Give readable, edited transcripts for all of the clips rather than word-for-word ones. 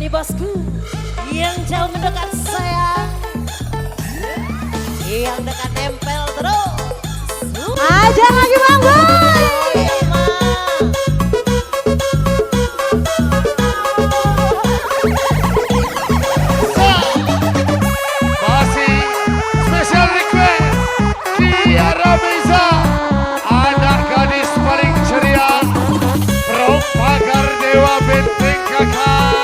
Ini bosku yang jauh mendekat sayang, yang dekat tempel terus. Aja lagi Bang Boy. Masih special request Tiara Bisa, anak gadis paling ceria from Pagar Dewa Benteng Kakak.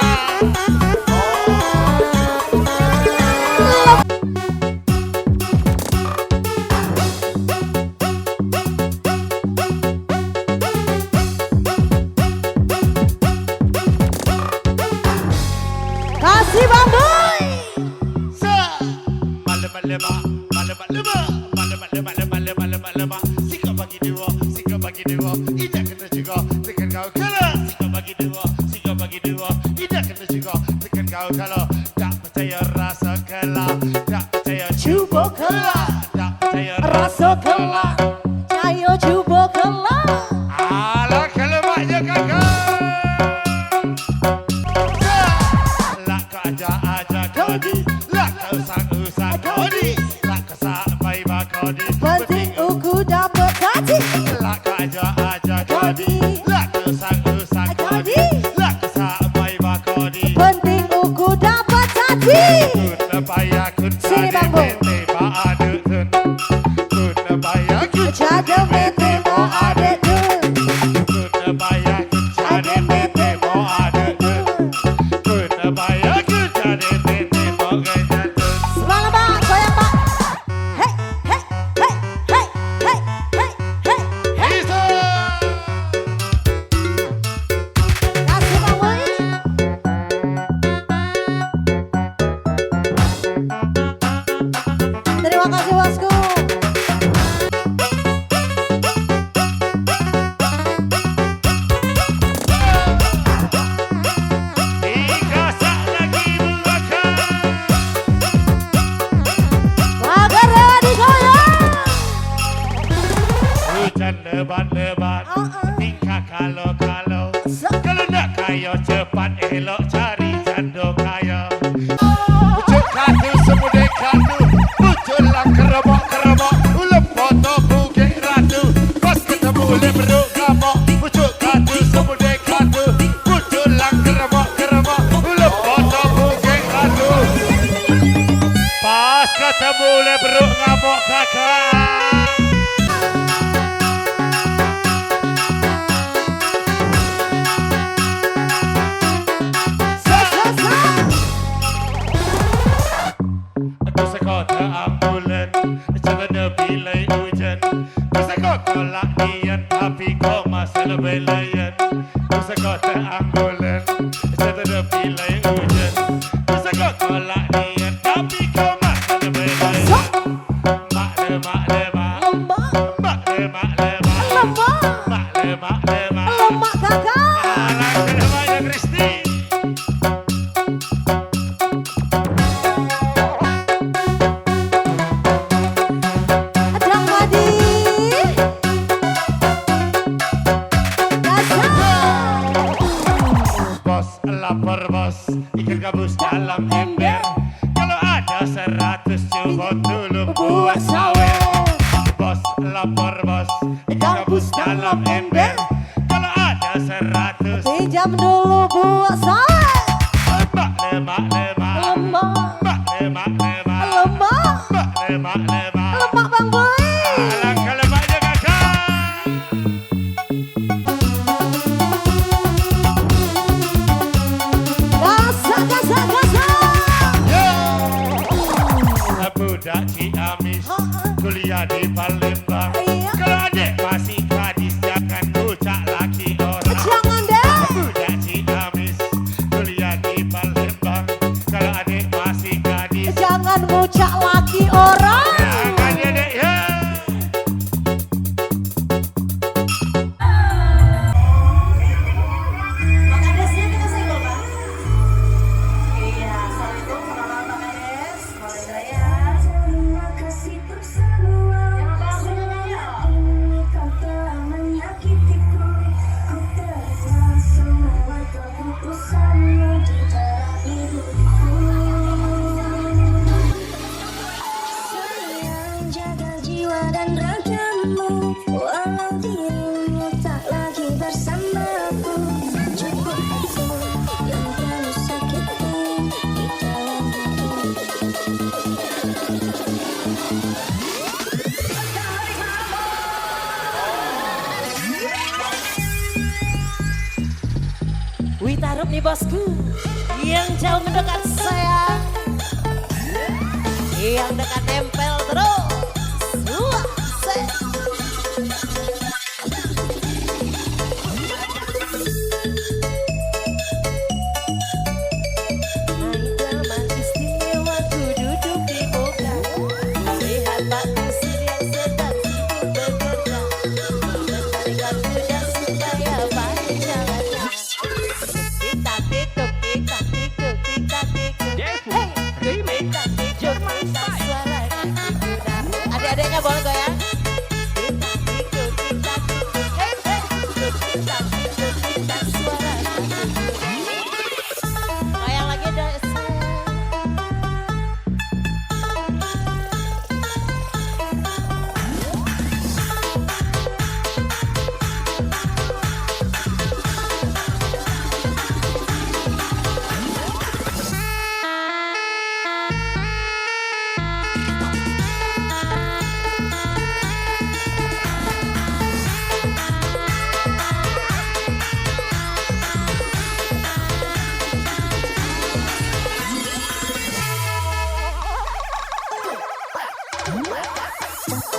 Kasih Bang Boy. Sika bagi dua, sika bagi dua, tidak kena juga, tekan kau kalah. Sika bagi dua, sika bagi dua, tidak kena juga, tekan kau kalah. Tak percaya rasa kalah, tak percaya cuba kalah, tak percaya Rasa kelak, cayo coba kelak. Alah kelemaknya kakak. Lah kau ajak kau di, lah kau usah kau di, lah kau sampai kau di. Penting aku dapat hati. Lah kau ajak kau di, lah kau usah kau di, lah kau sampai kau di. Penting aku dapat hati. Kun payah kun Sini, Bang Boy. ba ada tun. Kun payah kun Cada mete mau ada tuh. kun payah kun cari tete mau ada tun. Kun payah kun cari tete mau gaya tun. Semangat Bang, goyang Bang. Hey, hey, hey, hey, hey, hey, hey, hey. Bisa. Kasih Bang Boy. Terima kasih bosku. Dikasak lagi membakar. Bagara digoyang. Hujan lebat-lebat, tingkah kalau-kalau. Kalau nak kaya cepat elok cari jando kaya. Pucuk kadu semudah kadu, pucuklah kerebok-kerebok. Ulep foto bukit ratu, pas ketemu lebruk gamok. Pucuk kadu semudah kadu, pucuklah kerebok-kerebok. Ulep foto bukit ratu, pas ketemu lebruk gamok kakak. Aku sekota ambulan, jangan pilih hujan. Aku sekota latihan, tapi kau masih lebih layan. Aku sekota ambulan, jangan pilih hujan. Aku sekota latihan, tapi kau masih lebih layan. Mak le mak le mak, Lemak, mak le mak le mak, lemak, mak le mak le mak. lemak kakak. Alah kelemahnya Kristi. Adang Madi. Dasar. Bos lapar bos, ikan gabus dalam ember. Kalau ada 100 coba dulu buat sawer. Bos lapar bos, ikan gabus dalam ember. Kalau ada 100, Pinjam dulu buat saya. mak lemak lemak, Lemak, mak lemak lemak, lemak, mak lemak lemak. lemak Bang Boy. Alangkah lemaknya kakak. Gasak, gasak, gasak. Budak Ciamis, kuliah di Palembang. Iya. Kalau adik masih gadis, jangan ucap laki orang. Jangan deh. Budak Ciamis, kuliah di Palembang. Kalau adik masih gadis, Jangan ngucak laki orang. jangan jadi ya. Makan desnya kita senggol Pak. Iya, assalamualaikum warahmatullahi wabarakatuh. Mulai dulu ya. Yang apa aku nanya? Witarup nih bosku. Yang jauh mendekat sayang, yang dekat nempel terus. Zaman istimewa ku duduk di muka, melihat Pak Kusir yang sedang sibuk bekerja, melestarikan kuda supaya banyak jalannya. Tik-tak tik-tuk, tik-tak tik-tuk, tik-tak tik-tuk. Hey, tik-tak tik-tuk, tik-tak suara kaki kuda. Adik-adiknya boleh goyang? Tik-tak tik-tuk, tik-tak tik-tuk. Hey, hey, tik-tak tik-tuk, tik-tak suara kaki kuda. Goyang lagi dah.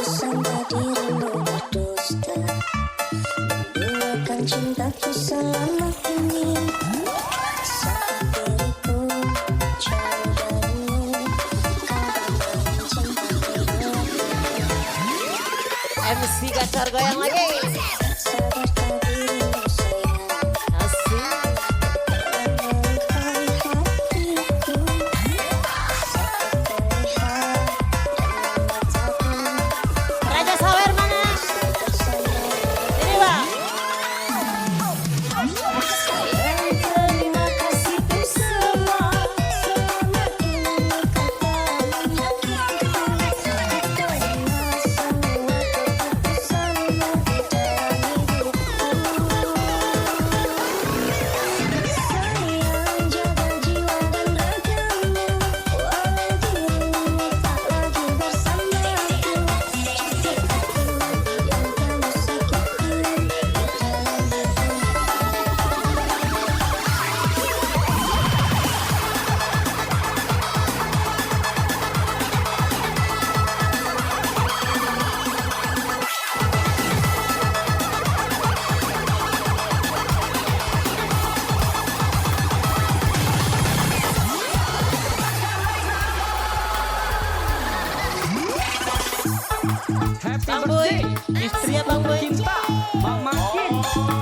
Sangka dirimu berdusta, menduakan cintaku selama ini. Saat diriku jauh darimu, kau bermain cinta berdua. MC Gacor goyang lagi. Sadarkah dirimu sayang, Asik. melingkari hatiku. Saat terlihat dalam mataku, Raja Sawer mana? Ini bang. sayang terima kasih untuk semua ini katakan hatiku. Terima semua keputusanmu di dalam hidupku. Sayang jaga jiwa dan ragamu, walau dirimu tak lagi bersamaku. Jika aku yang kamu sakiti di dalam Bang Boy. Istrinya Bang Boy. Cinta, Mak Makin.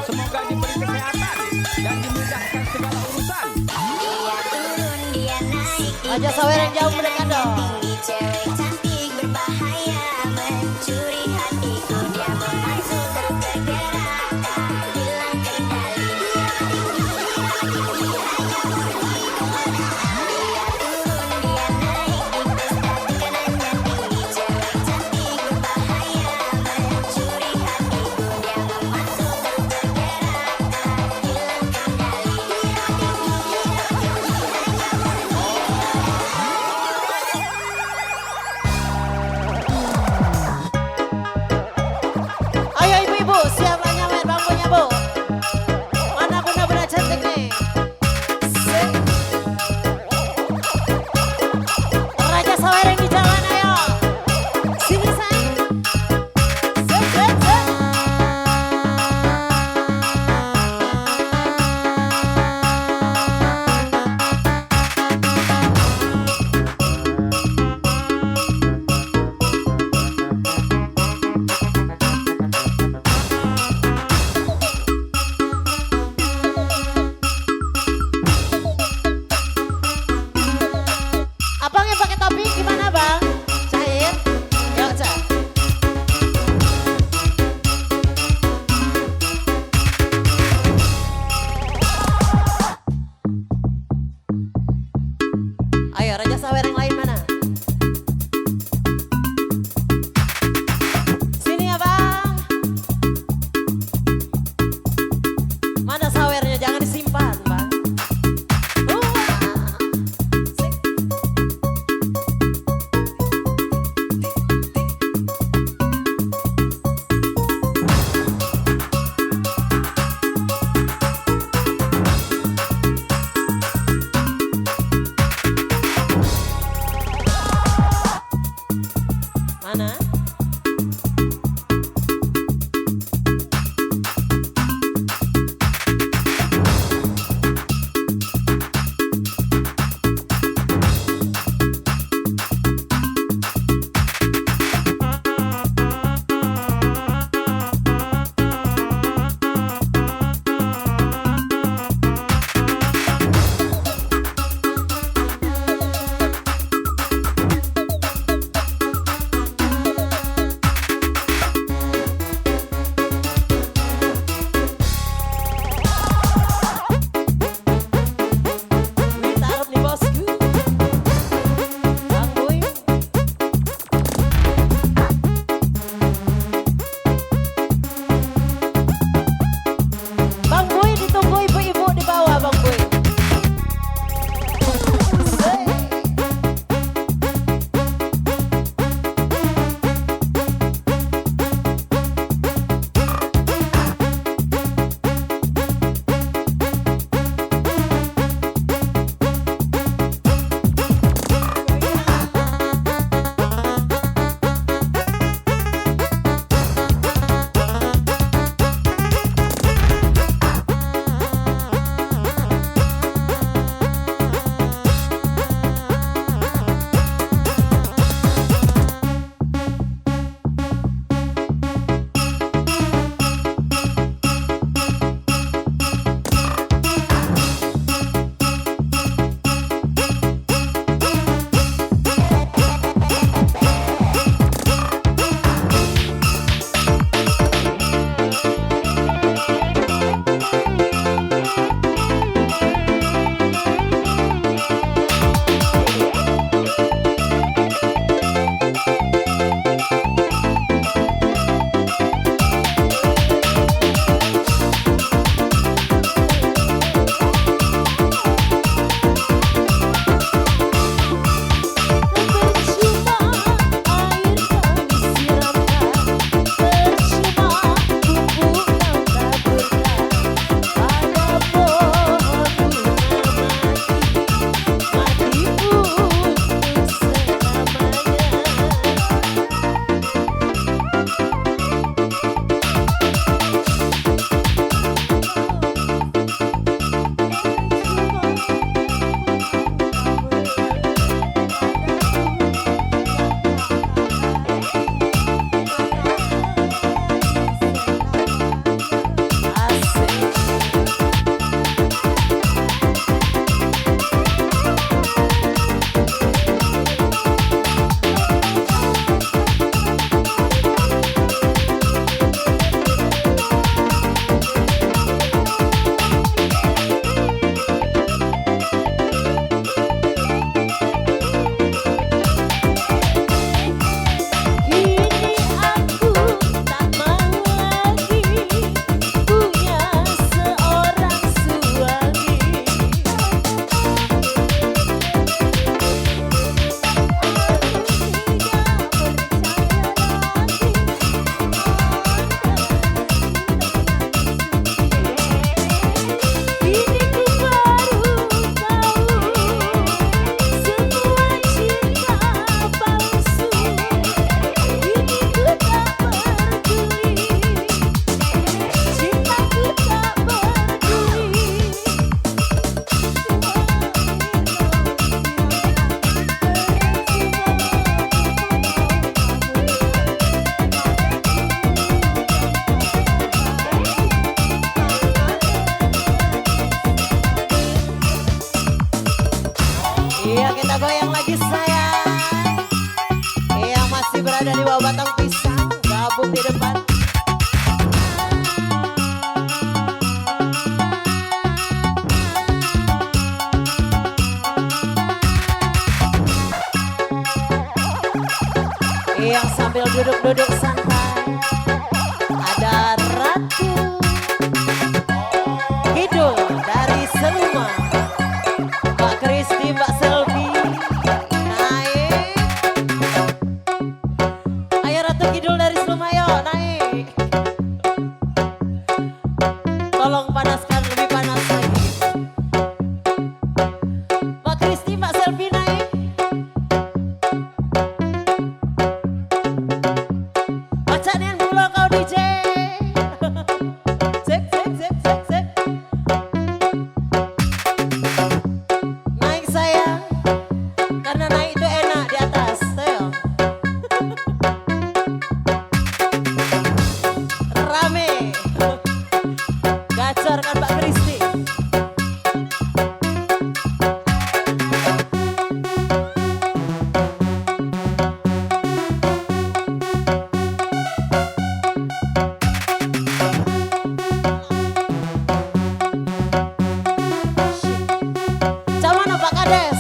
Semoga diberi kesehatan dan dimudahkan segala urusan. dia turun dia naik di Raja Sawer yang jauh mendekat dong. tinggi, cewek cantik berbahaya mencuri hatiku. Dia memantul tak tergerakkan, hilang kendali. Dia turun dia naik di pesta tekanannya tinggi, cewek cantik berbahaya mencuri hatiku. Dia memantul tak tergerakkan, hilang kendali. Ayo ada di bawah batang pisang, gabung di depan. Yang sambil duduk-duduk santai, ada Ratu Kidul dari Seluma, Mbak Kristi, Mbak Selvi, naik. Ayo Ratu Kidul dari Seluma, ayo naik. Tolong panaskan, lebih panas lagi. Mbak Kristi, Mbak Selvi naik. Bacaan dulu kau DJ. Sip, sip, sip, sip, sip. Naik sayang, karena naik itu enak di atas. Ayo. Rame. Gacor kan Mbak Kristi. Camana Pak Kades,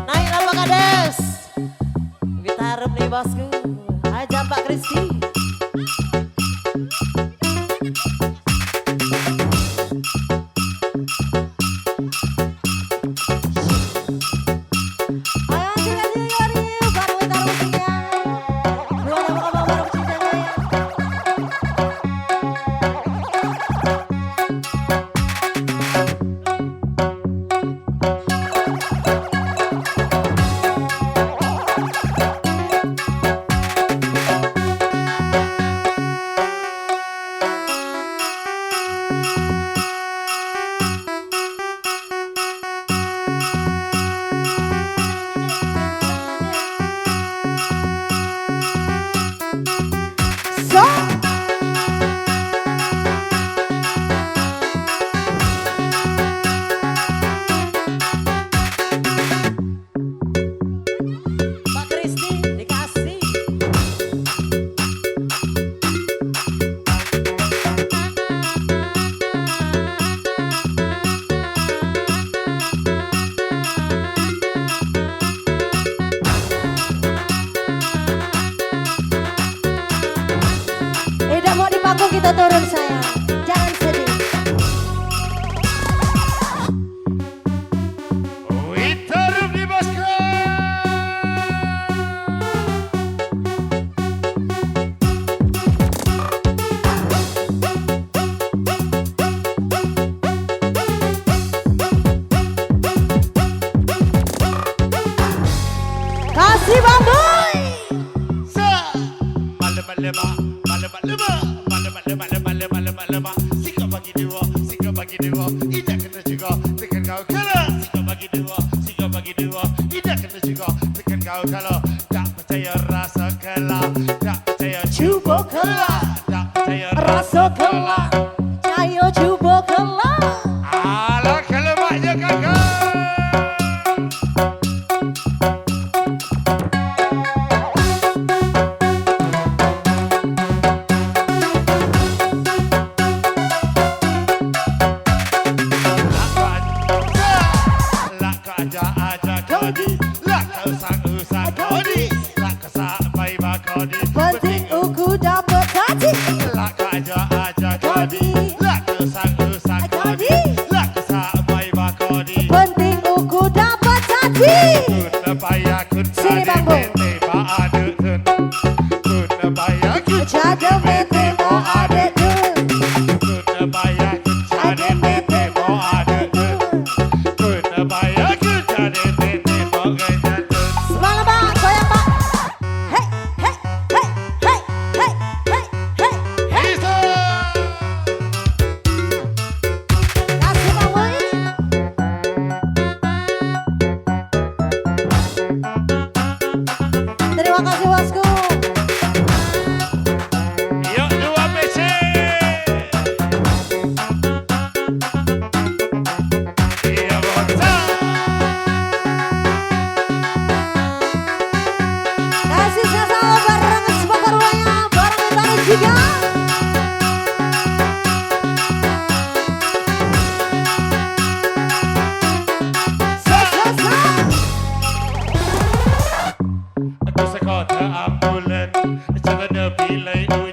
naiklah Pak Kades. Kita harap nih bosku, aja Pak Kristi. Ayo sini baru kita rupiah. Dua nama baru cintanya ya. So. Pak Kristi dikasih. Udah mau di panggung kita turun sayang, jangan sedih. Witarum di bosku. Kasih Bang Boy. Sika bagi dua, tidak kena juga, tekan kau kalah. Sika bagi dua, tidak kena juga, tekan kau kalah. Tak percaya rasa kalah, tak percaya Cuba kalah, tak percaya rasa kalah, cayo cuba kalah. Alah kalau maknya kakak. Penting uku dapat hati. Penting uku dapat hati. Sini Bang Boy. Jaga mete mo adet tu. Adet mete mo adet tu. Semangat Bang, goyang Bang. Hey, hey, hey, hey, hey, hey, hey, hey. Kasih Bang Boy. Terima kasih bosku. Yuk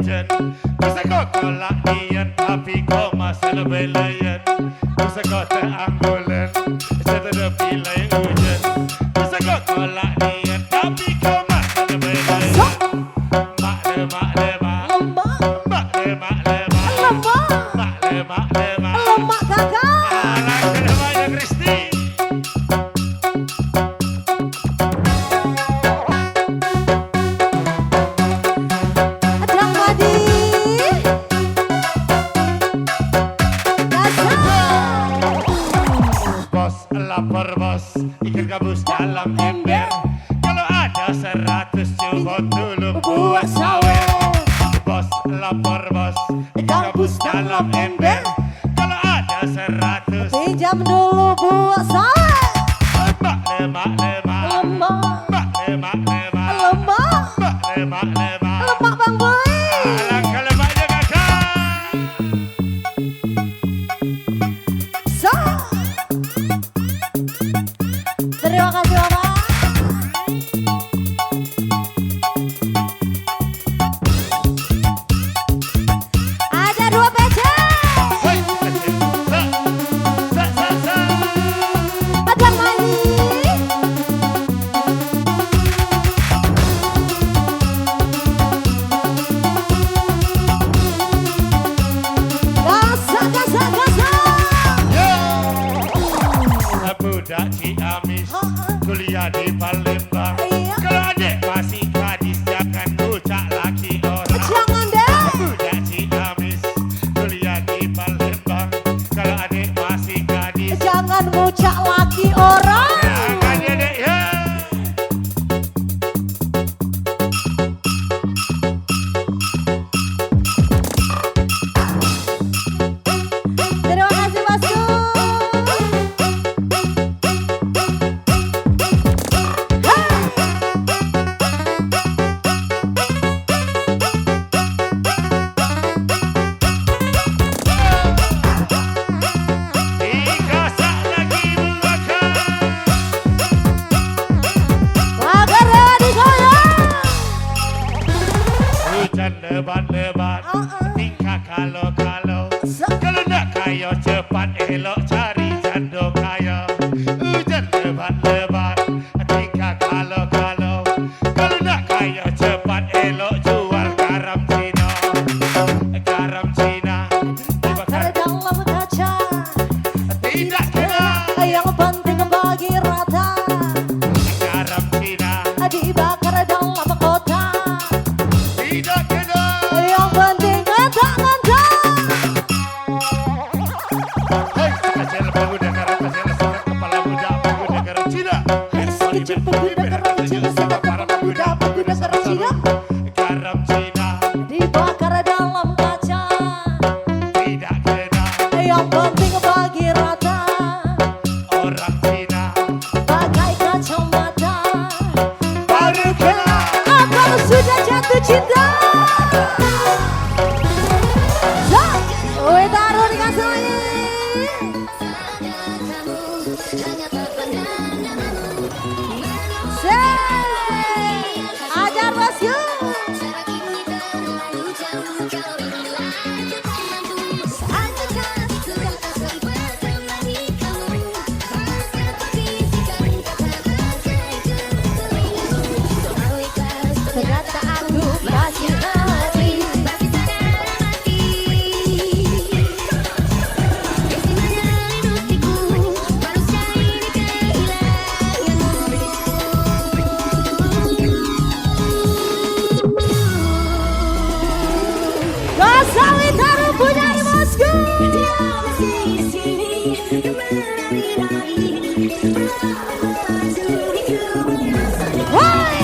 hujan. Ku seko kolak nian tapi kau masih lebih layan. Ku seko teanggulan setelah pilih hujan. Ku seko kolak nian tapi kau masih lebih layan. Mak lemak lemak, mak lemak lemak, mak lemak lemak. Lemak kakak. Anak kelemahnya Kristi. Ada Madi. Bos lapar bos, ikan gabus dalam ember. Kalau ada 100 coba dulu buat sawer. Bos lapar bos, ikan gabus dalam ember. Kalau ada 100, Pinjam dulu buat saya. mak lemak lemak, Lemak. mak lemak lemak, Lemak. mak lemak lemak. Lemak Bang Boy. Alangkah lemaknya kakak. So. Terima kasih Bapak. Ada 2 PC. Hei, kecil. Sa. Ada Madi. Gasa. Budak Ciamis kuliah di Palembang. Iya. Kalau adik masih gadis jangan ucap laki orang. Jangan deh. Budak Ciamis kuliah di Palembang. Kalau adik masih gadis Jangan ngucak laki orang. jangan adik ya. Terima kasih Bosku. Dikasak lagi buahkan. Lagar Dewa digoyang. Hujan lebat-lebat tingkah kalau-kalau. Kalau nak kaya cepat elok cari jando kaya. Hujan lebat-lebat tingkah kalau-kalau. Kalau nak kaya cepat elok jual garam Cina. Garam Cina dibakar Dalam kaca tidak kena. yang penting bagi rata. Garam Cina Dibakar dalam kota tidak kena. yang penting ngata-ngata. Hei, kecil pemuda garam kecil sangat kepala muda pemuda garam Cina. Kecil pemuda garam Cina sangat para pemuda garam Cina. Garam Cina Dibakar dalam kaca tidak kena. yang penting bagi rata. Orang Cina Bagai kacamata baru kena. atau sudah jatuh cinta. Wih taruh dikasih lagi. Ajar Bosku. Ternyata aku masih hati. Gosawi taruh punya Bosku. Woi.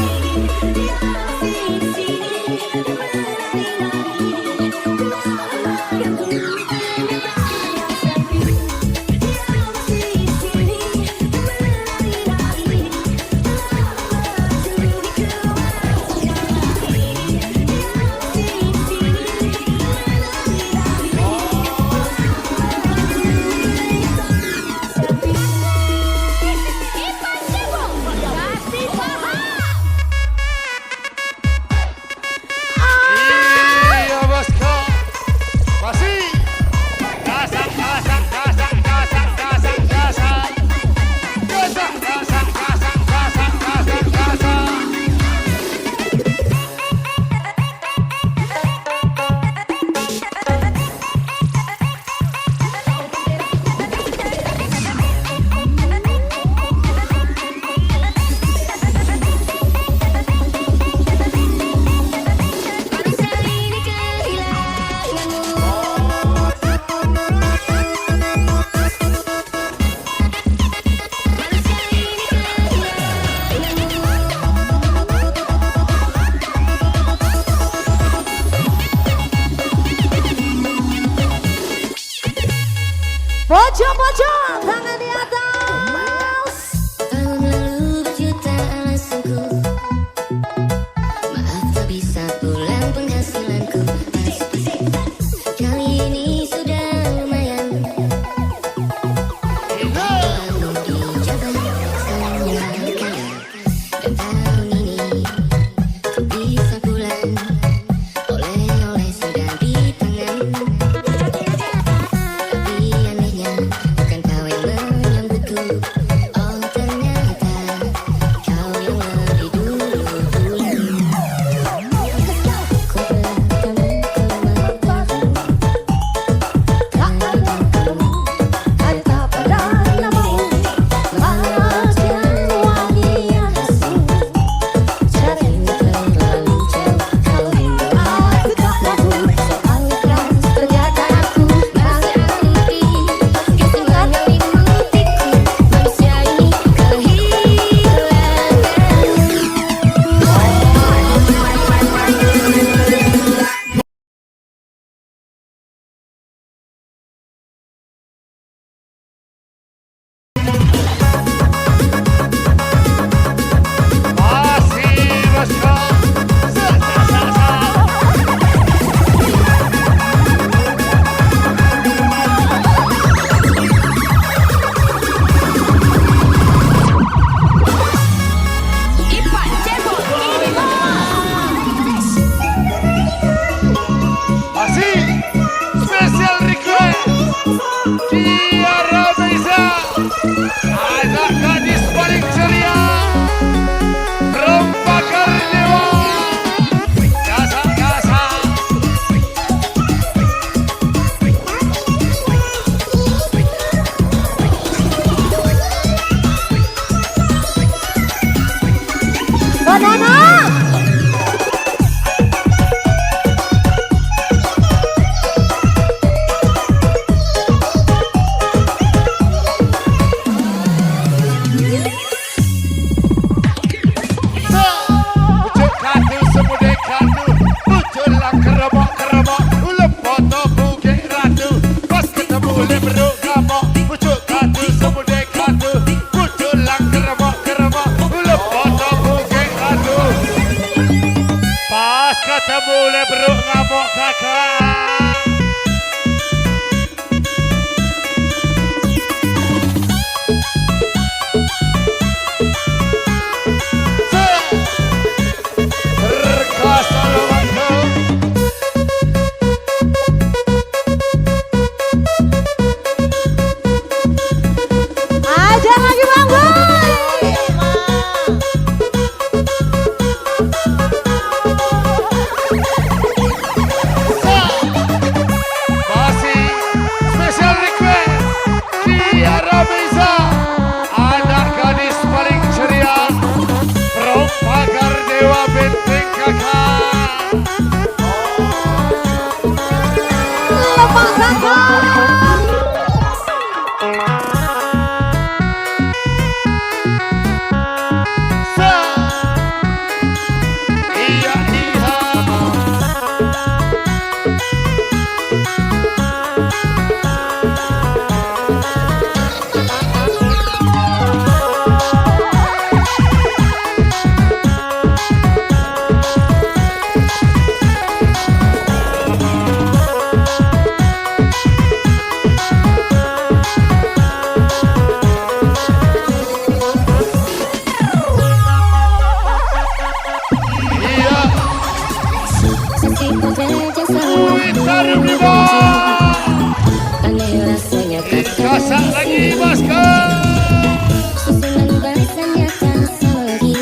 Pojok-pojok, tangan di atas. Tahun lalu berjuta alasanku, maaf tak bisa pulang penghasilanku. Kali ini sudah lumayan, lalu dicoba saling menyalahkan. Dan tahun ini ku bisa pulang, oleh-oleh sudah di tangan. Tapi anehnya bukan kau yang menyambutku, oh ternyata kau yang lebih dulu pulang. Ku bertemu Harta pada namamu, malas yang wangi yang asing. carimu terlalu jauh, kau rindu Aku tak mampu, soal ikhlas ternyata aku masih anti kesenangan yang dimimpiku. Manusia ini kehilangan. Masih mesra. Masih special request Tiara Beza, anak gadis paling ceria, Rompakar Dewa, Kasa-kasa. banana. Pucuk kadu semude kadu, puculang keremok-keremok, lepoto bukit ratu, pas ketemu lebruk gamok. Pucuk kadu semude kadu, puculang keremok-keremok, lepoto bukit ratu, pas ketemu lebruk gamok kakak. Aja lagi Bang Boy. Masih special request Tiara Beza, anak gadis paling ceria, Rompakar Dewa Benteng Kakak. Lepas kakak. Iya iya. Iya. Sesimpel saja sama Taruh di bawah. aneh rasanya kata Kasak lagi masker. susunan barisannya tak sama lagi.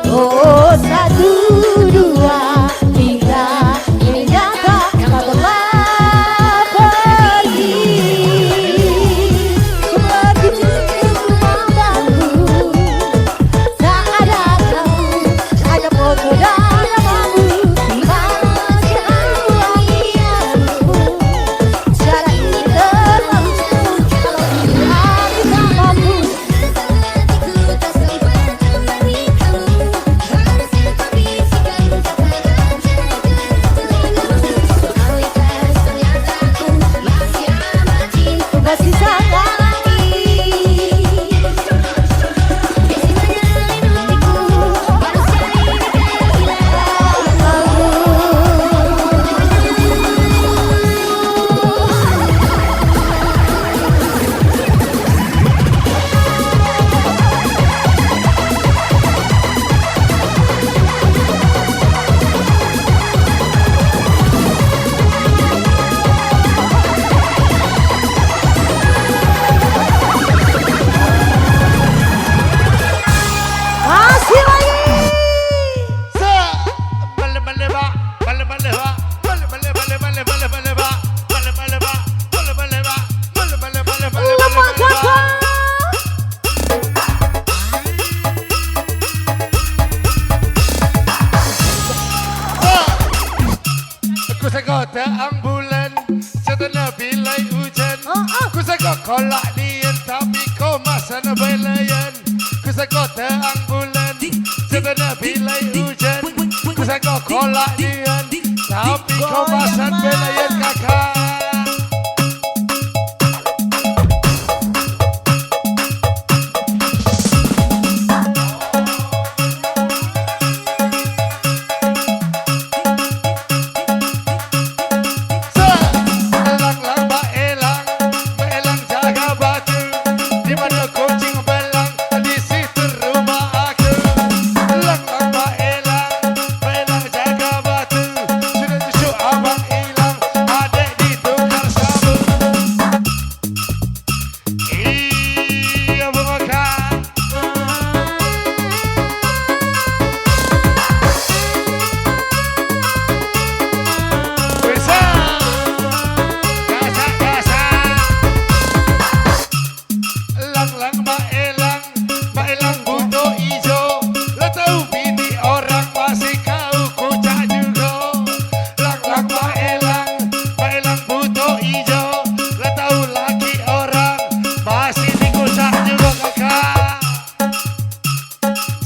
Oh 1, 2, 3, ini nyata kau telah pergi. Begitu mataku, tak ada kau, hanya foto dan namamu. Masih wangi aku, cara ini terlalu jauh, kalau hilang Setelah bilai hujan Ku seko kolak lian tapi kau masa na belayan Ku seko terang bulan Setelah bilai hujan Ku seko kolak lian tapi kau masa na belayan kakak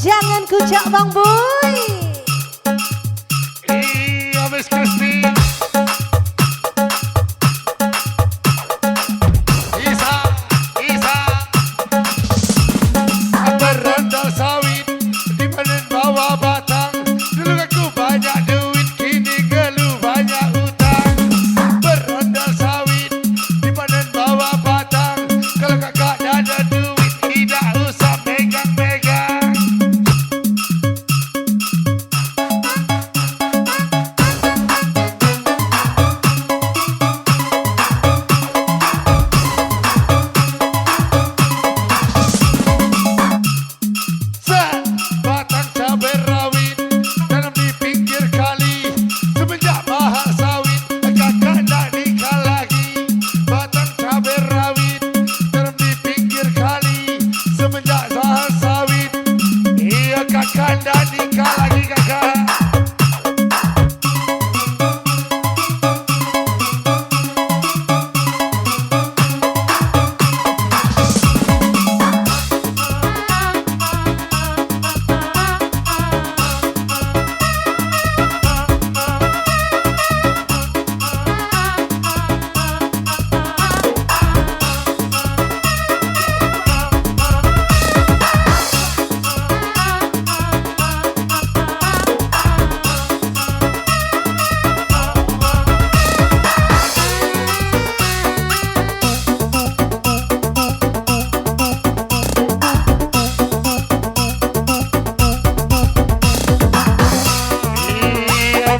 Jangan kucak Bang Boy. Iya Miss Kristi Isa berondal sawit dipanen bawa batang. Dulu aku banyak duit kini gelu banyak utang. Berondal sawit dipanen bawa batang. Kalau kakak ada duit tidak usah pegang-pegang. Batang cabai rawit tanam di pinggir kali. Semenjak mahal sawit kakak nak nikah lagi. Batang cabai rawit tanam di pinggir kali. Semenjak mahal sawit iya kakak nak nikah lagi kakak.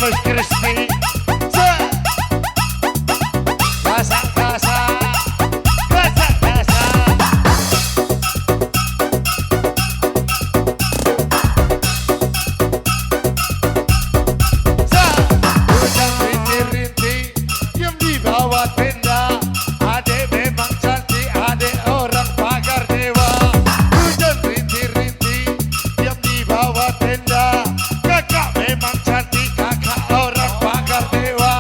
Miss Kristi Gasak-gasak hujan rintik-rintik diam di bawah tenda. Adek memang cantik, adek orang pagar dewa. Hujan rintik-rintik diam di bawah tenda. Kakak memang cantik, kakak orang pagar dewa.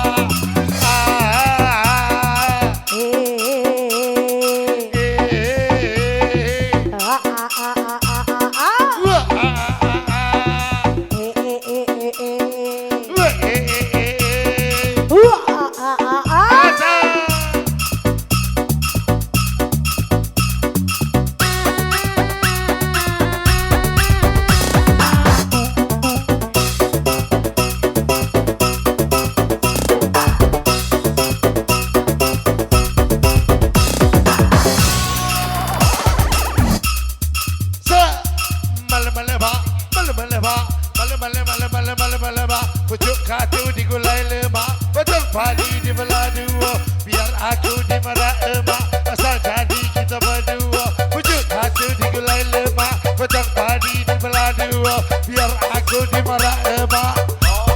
Pucuk katu digulai lemak, potong padi di belah dua, biar aku dimarah emak, asal jadi kita berdua. Pucuk katu digulai lemak, potong padi di belah dua, biar aku dimarah emak,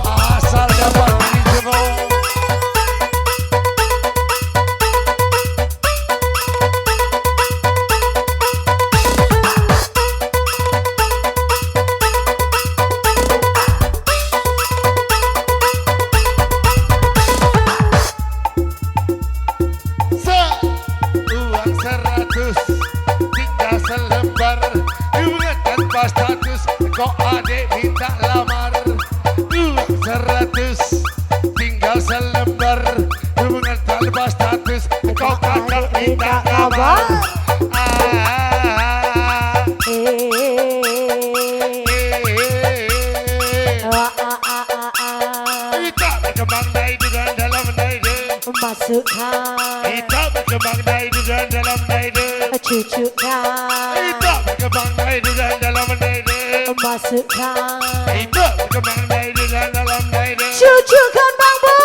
asal dapat dijemur. nambah status, kok adik minta lamar. 200 tinggal selembar. Hubungan tanpa status, kok kakak minta kabar. Kita berkembang dari dengan dalam naide. Masukkan Kita berkembang dari dengan dalam naide. cucukkan Kita berkembang dari dengan dalam naide. masukkan Kita berkembang dari dengan dalam naide. cucukkan Bang Boy.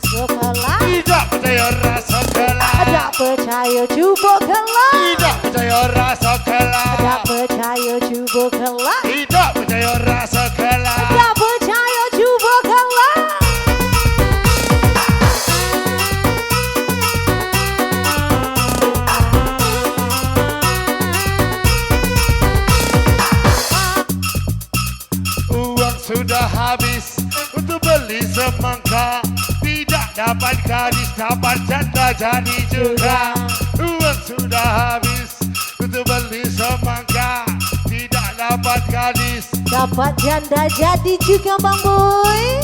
Masukkanlah ada percaya cuba kelak. Tidak percaya rasa kalah. Ada percaya cuba kelak. Tidak percaya rasa kalah. Ada percaya cuba kelak. Uang sudah habis untuk beli semangka. Tidak dapat gadis, dapat janda jadi juga. Uang sudah habis untuk beli semangka. Tidak dapat gadis. Dapat janda jadi juga Bang Boy.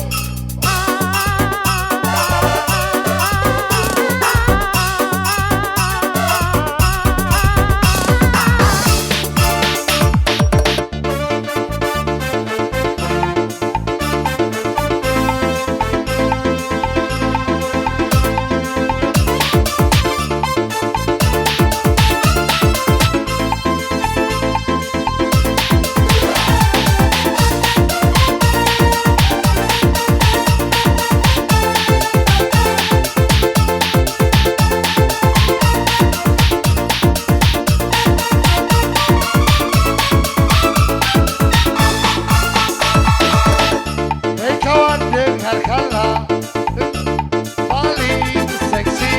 Dengarkanlah paling seksi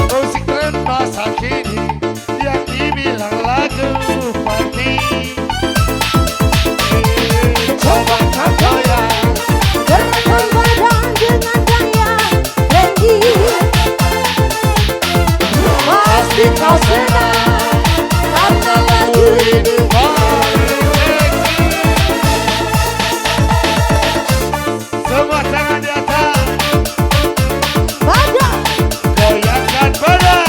musik tren masa kini yang dibilang lagu party. Coba kau goyang, Gerakan badan dengan gaya trendy. Pasti kau senang karena lagu ini paling seksi. Semua tangan di atas, badan. goyangkan badan,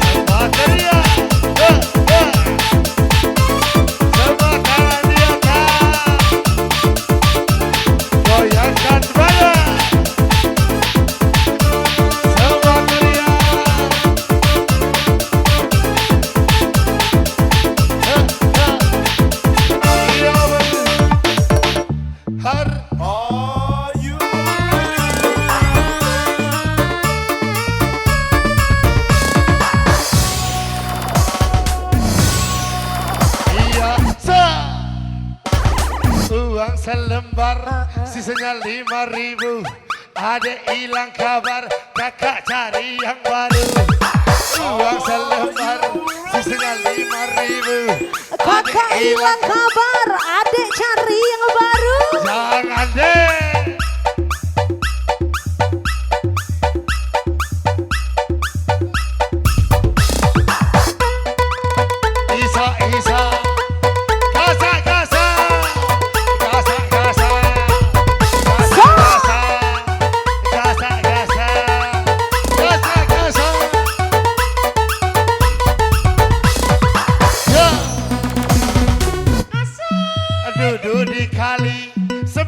semua teriak. Semua tangan di atas, goyangkan badan, semua teriak. Iya benar. Iya, uang selembar, sisanya 5.000. Adek hilang kabar, kakak cari yang baru. Uang selembar, sisanya 5.000. Kakak hilang kabar, adik cari yang baru. Jangan deh. Isa, Isa, gasa, gasa, gasa, gasa, gasa, gasa, gasa, gasa, gasa. Ya. Duduk di kali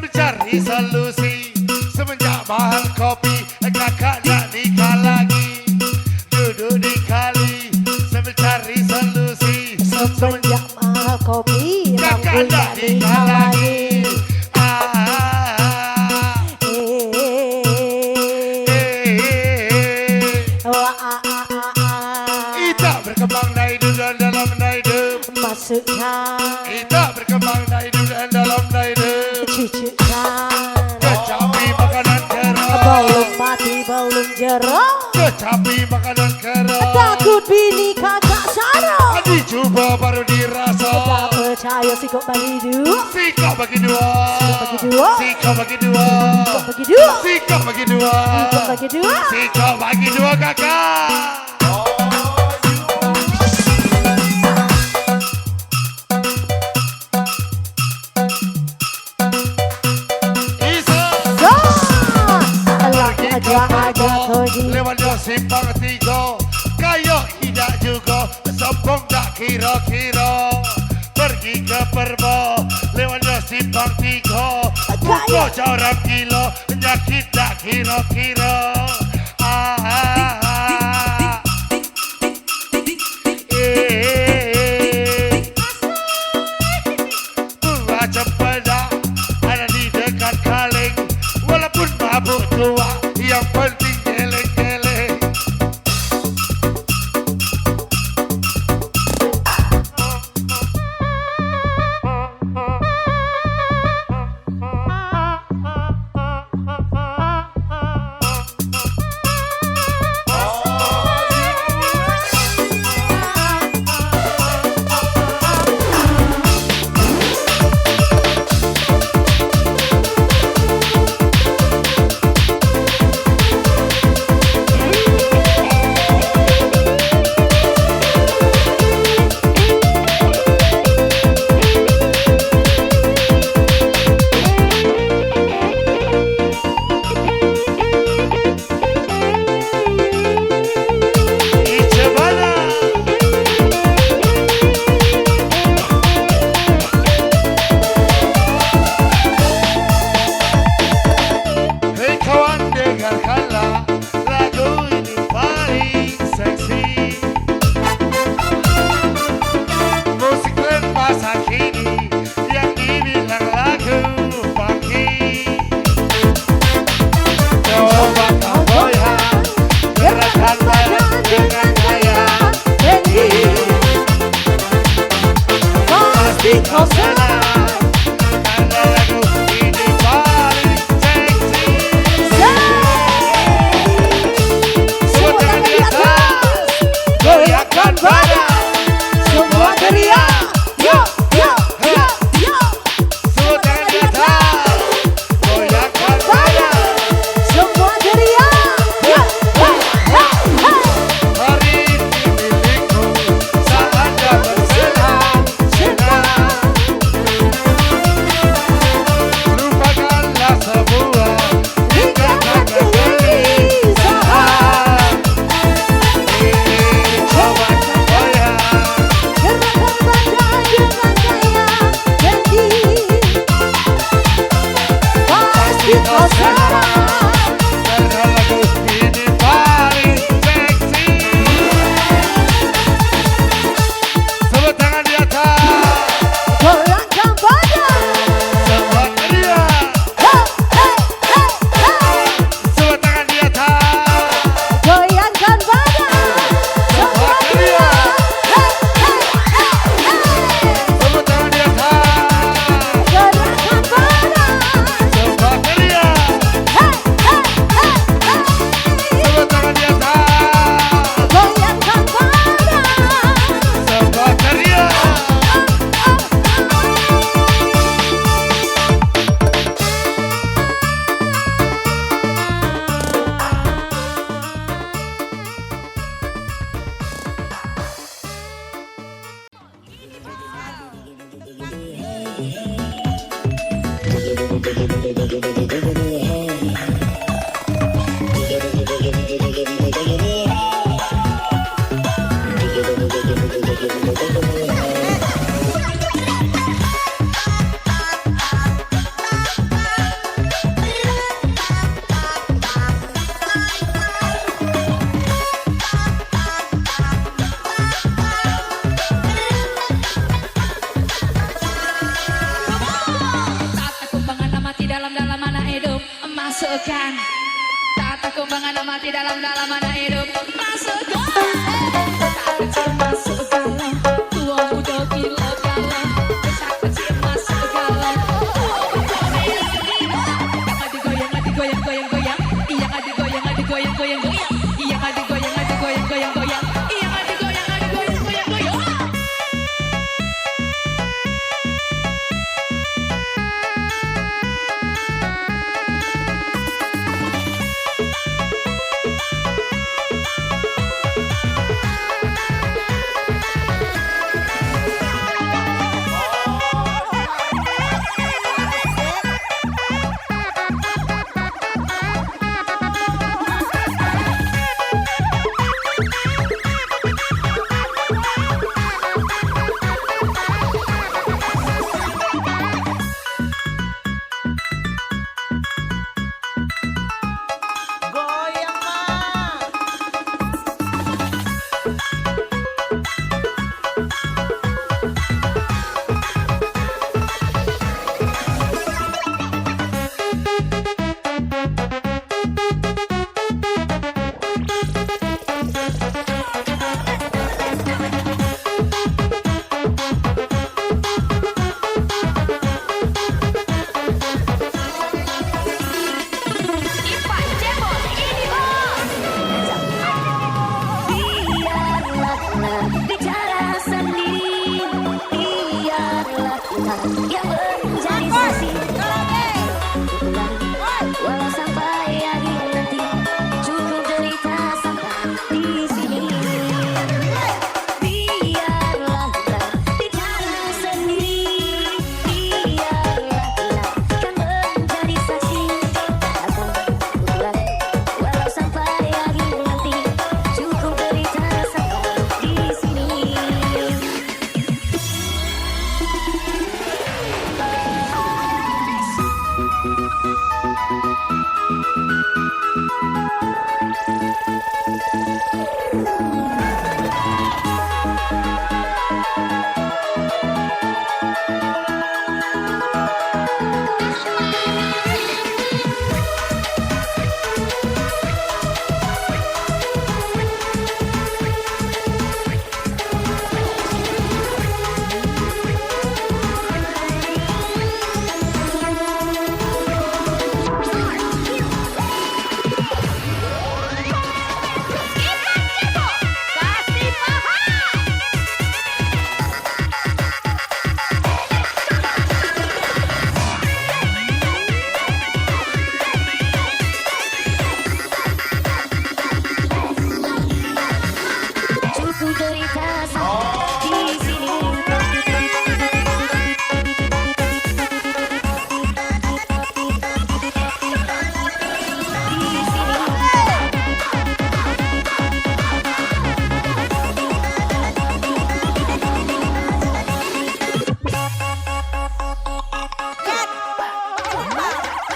mencari solusi. Semenjak mahal kopi kakak nak nikah lagi. Duduk di kali mencari tak dihalangi. Ita berkembang naik dan dalam naik Masukkan Ita berkembang naik dan dalam naik cucukan kecapi makanan kera. Belum mati belum jerah Kecapi makanan kera. Takut bini kakak Sarah Dicoba baru dirasa. Tak percaya sikap bagi dua Sikap bagi dua. bagi dua Sikap bagi dua. bagi dua Sikap bagi dua. bagi dua Sikap bagi dua kakak. Lewat dia simpang tiga, kaya tidak juga, sombong tak kira-kira. Pergi ke Perba, lewat dia simpang tiga, buka jarak gila, nyakit tak kira-kira. Buah cempedak ada di dekat kaleng, walaupun mabuk tua, yang penting geleng-geleng. Kau senang Ada lagu ini paling seksi. Semua tangan di atas Goyangkan badan Semua teriak Yo, yo, yo, yo Semua tangan di atas, goyangkan badan. Semua teriak Yo, hey, hey, hey Hari ini milikku, saatnya bersenang-senang. Lupakanlah semua, tinggalkan kegelisahan. Ini coba goyang. Gerakan badan dengan gaya Jadi Pasti kau senang Karena lagu ini paling seksi. Semua tangan di atas, Goyangkan badan semua teriak. Hey, hey, hey, hey Semua tangan di atas, Goyangkan badan Semua teriak Hey, hey, hey, hey semua tangan di atas, Gerakan badan semua teriak. Hey, mana hidup masukkan tata kumbangan mati dalam mana hidup masukkan tak kecil masuk galau tua muda gila galau besar kecil masuk galau tua muda gila yang ada goyang goyang iya ada goyang goyang iya ada goyang goyang iya ada goyang goyang. Goyang mah. Biarlah bicara sendiri, biarlah yang menjadi saksi. Walau sampai akhir nanti, cukup derita sampai di sini. Biarlah bicara sendiri, biarlah yang menjadi saksi. Walau sampai akhir nanti, cukup derita sampai di sini. Cukup derita sampai di sini.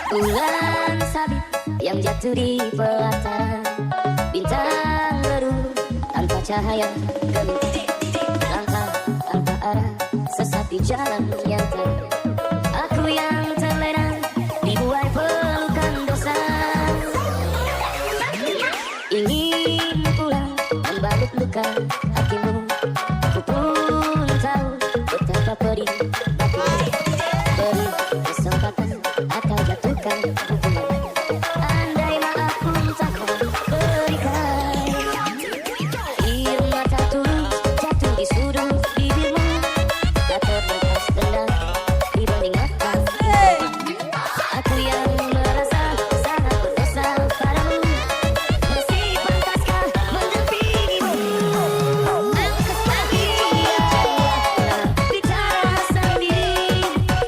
Bulan sabit yang jatuh di pelataran, bintang redup tanpa cahaya, gemitik langkah tanpa arah, sesat di jalan yang terang. Aku yang terlena dibuai pelukan dosa, ingin pulang membalut luka hatimu. Ku pun tahu betapa pedih hatimu, beri kesempatan atau jatuhkan hukuman. Andai maaf pun tak kau berikan, air mata tulus jatuh di sudut bibirmu, tak terlintas dendam dibanding mata. Aku yang merasa sangat berdosa padamu, masih pantaskah mendampingimu? Angkat lagi bicara sendiri,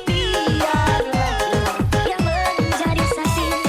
biarlah yang menjadi saksi.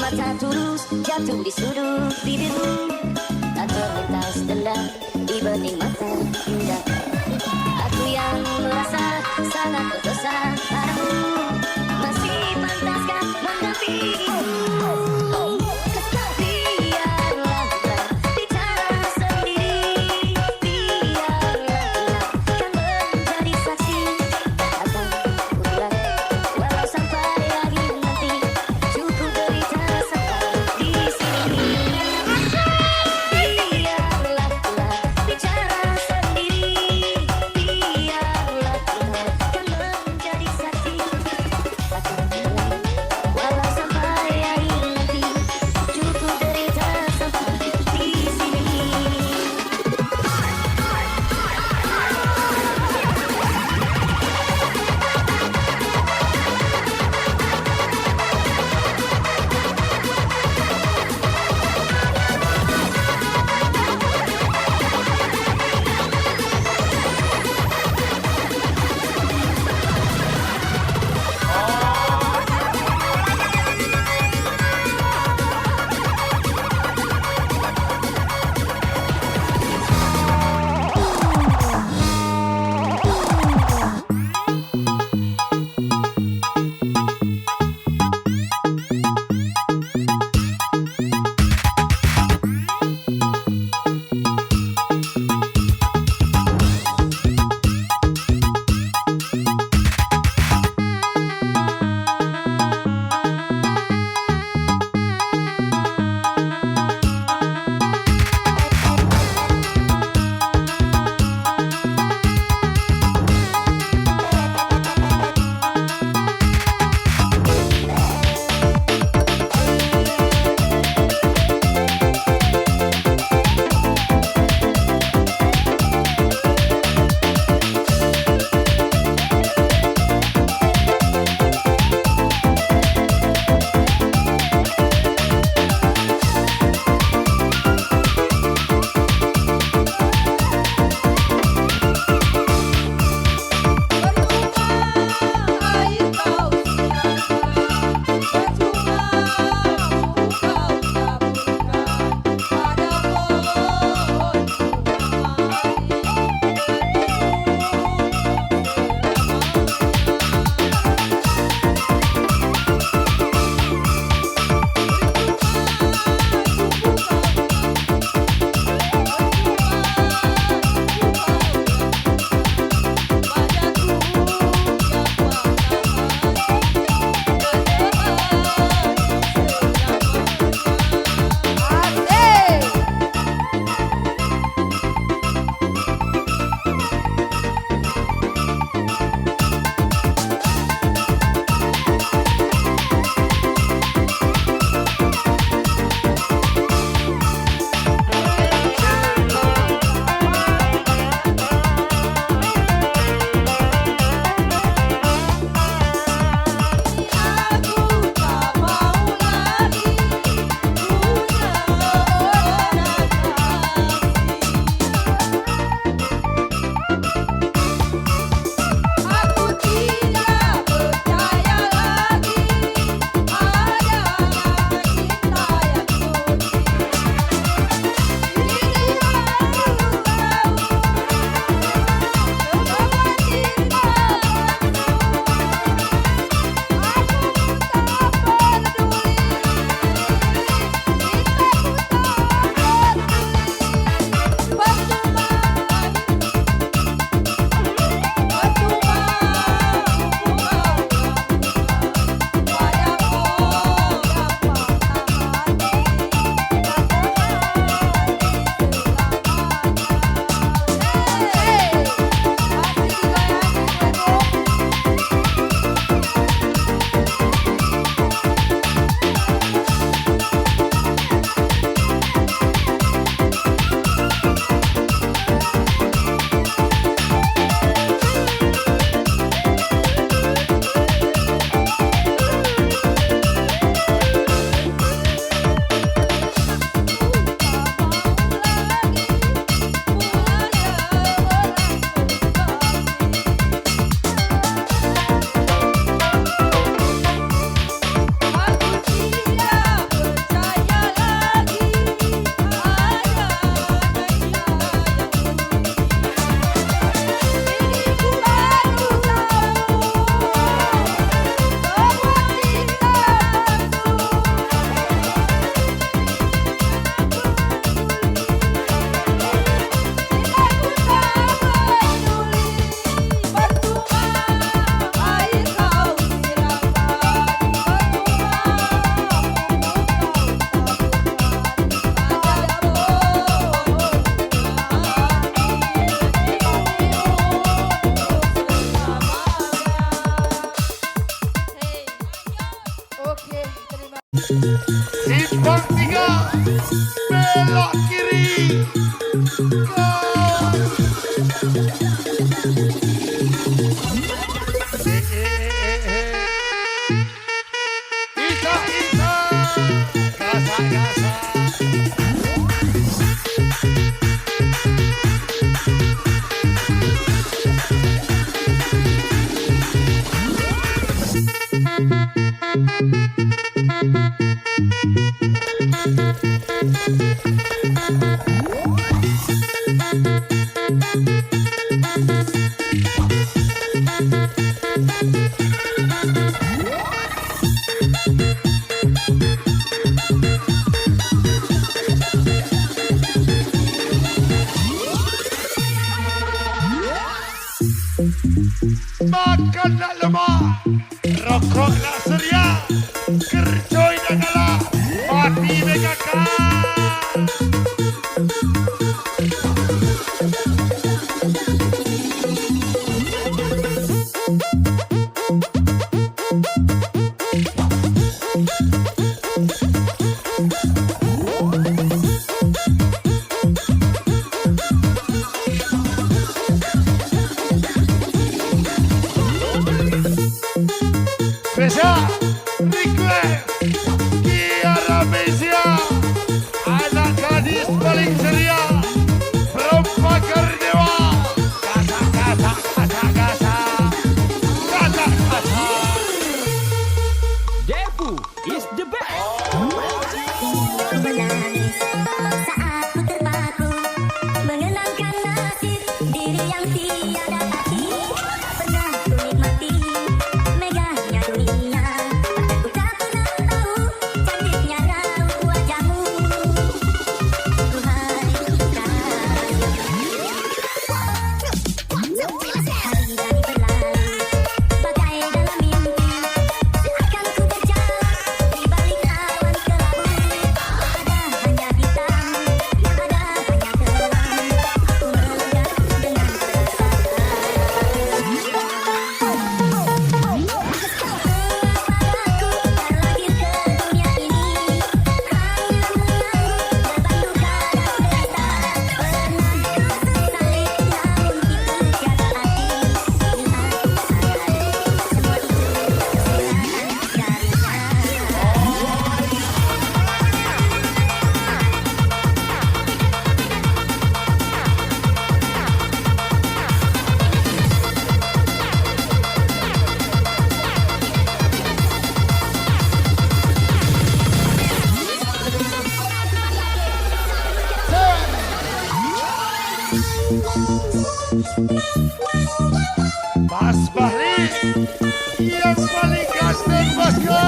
mata tulus jatuh di sudut bibirmu, tak terlintas dendam di bening mata indah. Aku yang merasa sangat berdosa padamu, masih pantaskah mendampingimu? Biarlah bicara sendiri, biarlah kan menjadi saksi kata pukulan. Walau sampai akhir nanti, cukup derita sampai di sini. Biarlah bicara sendiri. Simpang 3 belok kiri. Go. Isa, gasa. Makan nak lemak, rokok nak seria, kerjoi nak kalah, mati bekakak. Spesial request Kiara Mesia, anak gadis paling ceria, perempakar dewa. Gasa. Depu is the best. Menangis saat ku terpaku mengenangkan nasib diri yang tiada hati. Pernah ku nikmati megahnya dunia, ku tak pernah tahu cantiknya raut wajahmu. Duhai putra, hari dari berlalu bagai dalam mimpi, seakan ku berjalan di balik awan kelabu. Ada hanya hitam, yang ada hanya kelam. Aku melihat dengan perasaan. Padaku terlahir ke dunia ini, hanya menanggung beban duka dan derita. Pernah ku sesali, namun itu tiada arti. Bila aku sadari, semua itu kesilapan darinya. Mas Bahri yang paling ganteng bosku.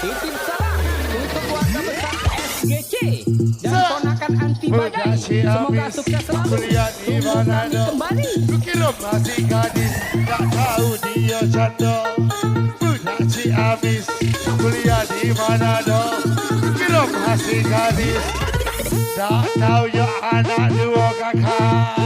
Titip salam untuk keluarga besar SGC dan ponakan anti badai. Semoga sukses selalu. Kuliah di Manado. Kembali. Ku kira masih gadis, tak tahu dia janda. Budak si Amis, kuliah di Manado. Ku kira masih gadis, tak tahu ya anak dua kakak.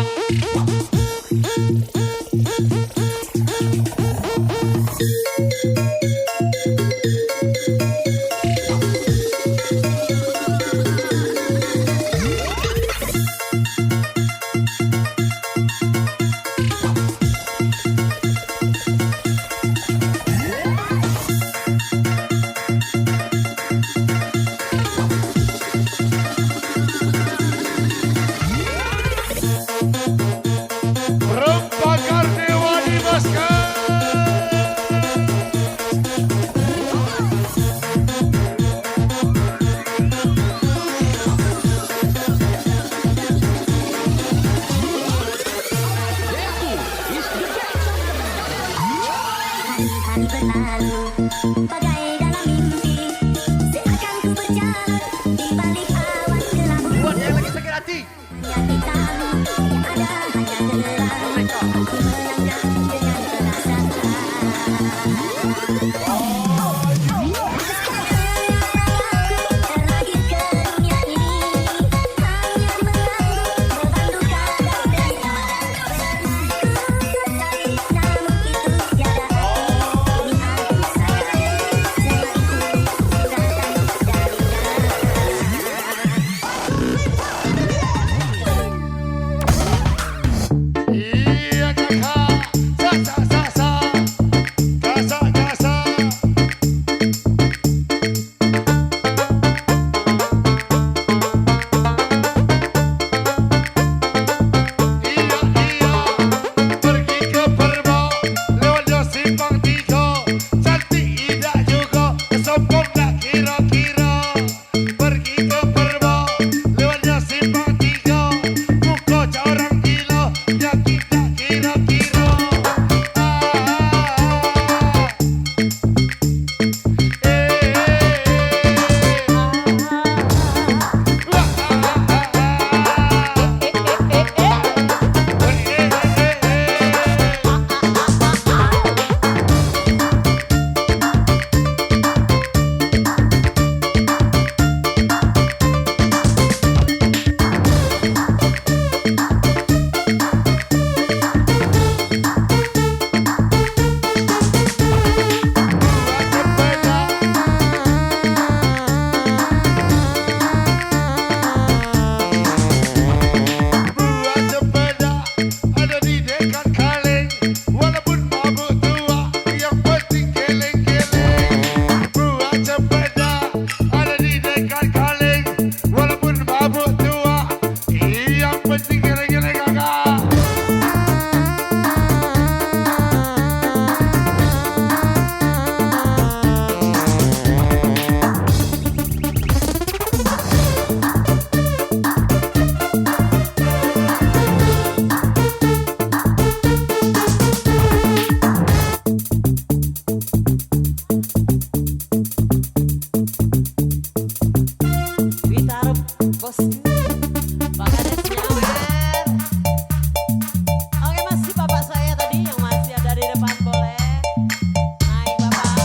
Pak Kades nyawer. Oke, masih bapak saya tadi yang masih ada di depan boleh. Naik bapak.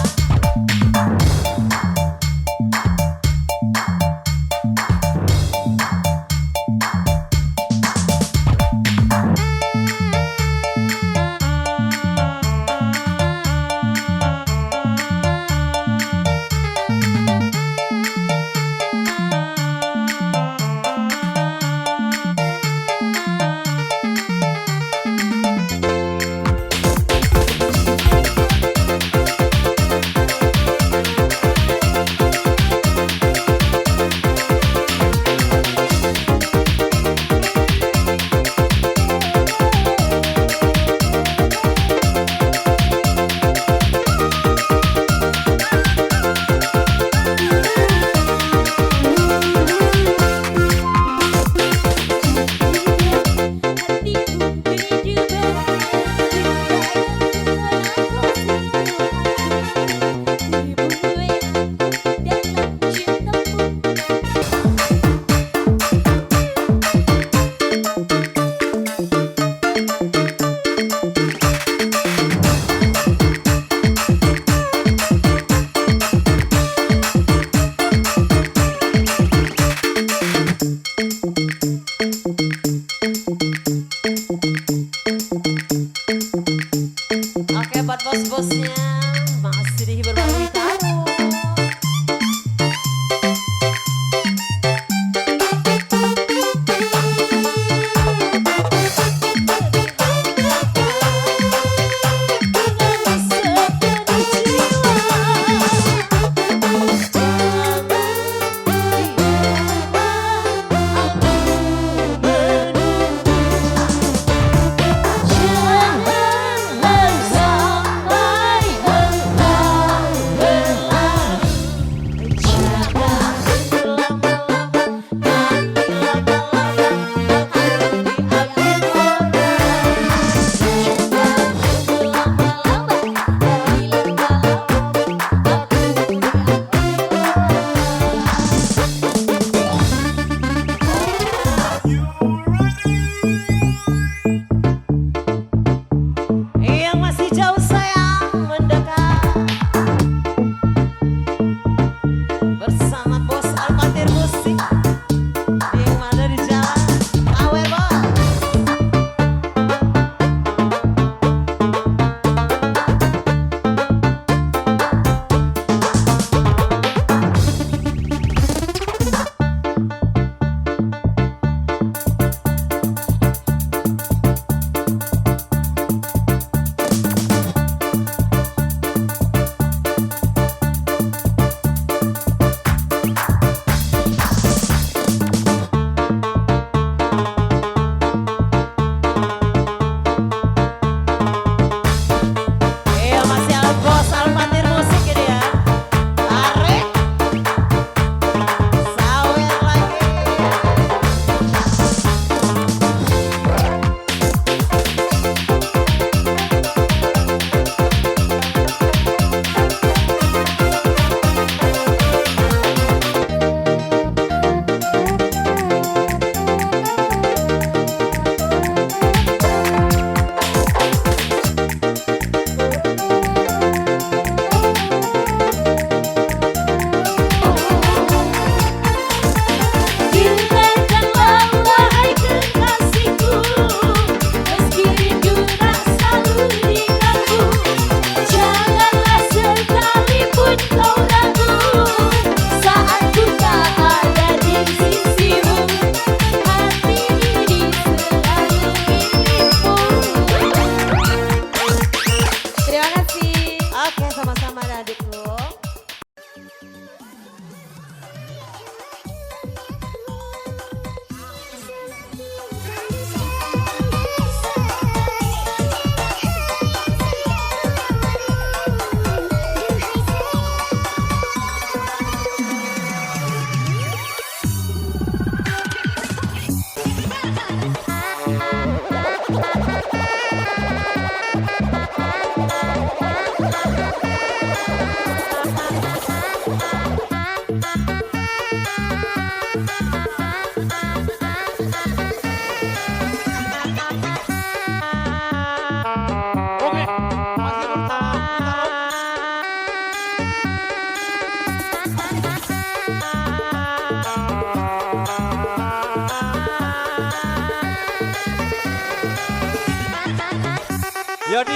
Yodi,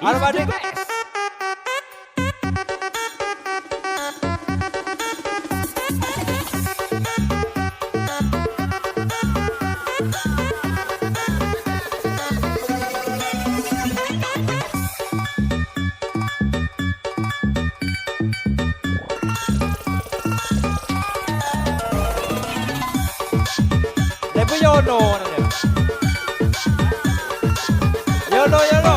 Armadi. Lepo Yono namanya. Yono.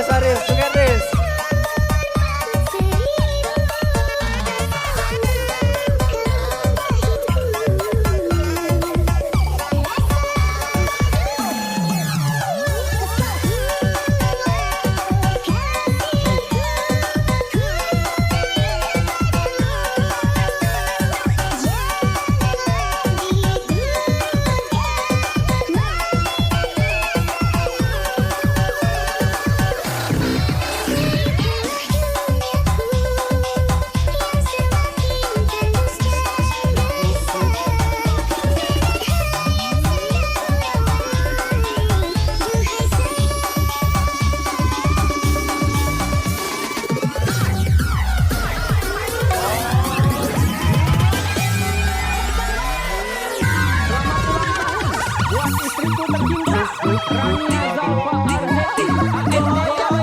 Aris, bukan Riz.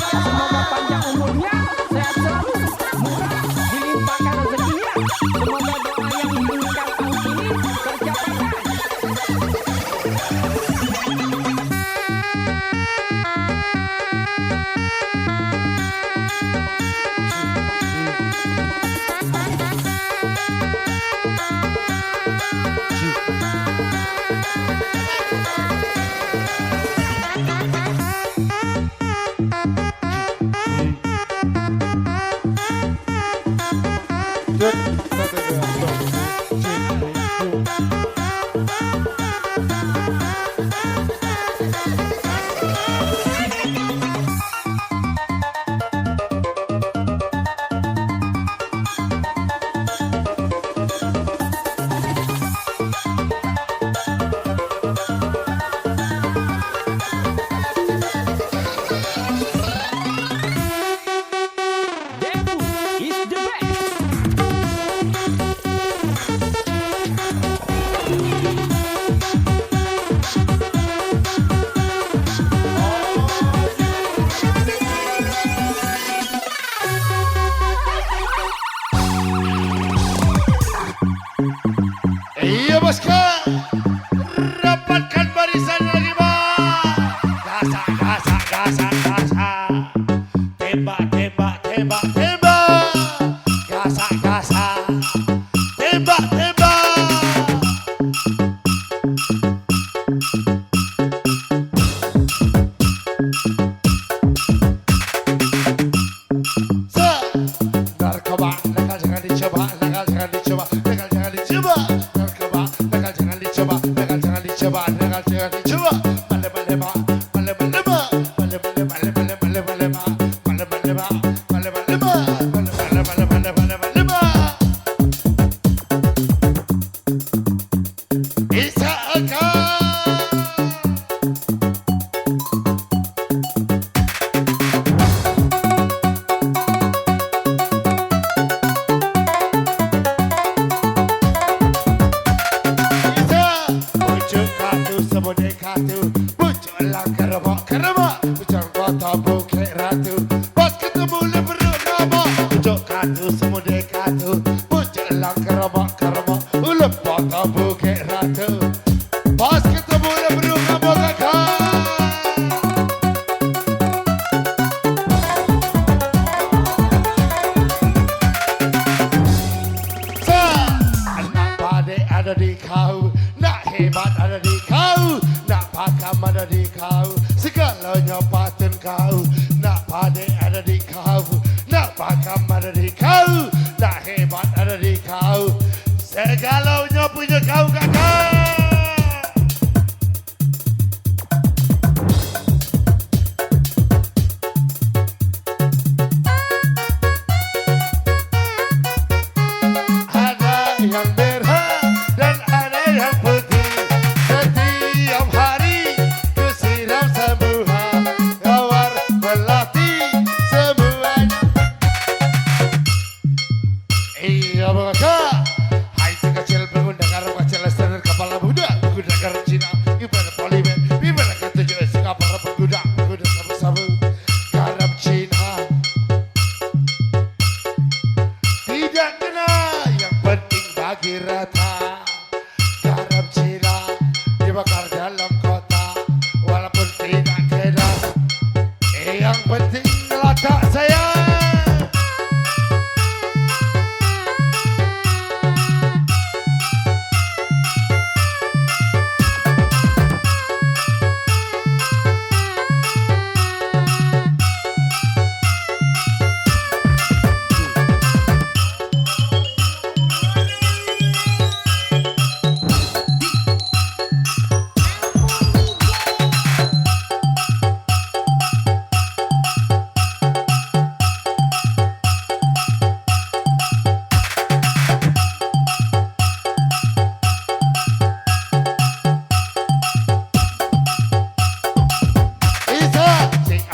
Semoga panjang umurnya, sehat selalu, murah, dilimpahkan rezekinya. Semoga doa yang meninggal tahun ini tercapai. Iya bosku, rapatkan barisan lagi bang. Gasak. Tembak. Gasak. Tembak. Narkoba, nakal jangan dicoba. Nakal jangan dicoba. Narkoba, nakal jangan dicoba. Bale. Pucuk lang keremak Pucuk kota Bukit Ratu Pas ketemu leberu nama Pucuk katu semude katu Pucuk lang keremak Ulep kota Bukit Ratu Pas ketemu leberu nama kakak ada di kau, nak hebat ada di kau, nak pakam ada di kau, segalanya patut kau, nak pandai ada di kau, nak pakam ada di kau, nak hebat ada di kau, segalanya punya kau kakak. Ada yang merah dan ada yang putih. Setiap hari ku siram semua kawar belati semuanya. Iya bangga. Hai si kecil menggunakan kecil standar kepala muda menggunakan Cina ibarat polimer ibarat ketujuh kapal berkuda sabu-sabu garam Cina. Tidak kena yang penting bagi rata. Garam Cina dibakar dalam kota walaupun tidak kena. Yang penting letak saya.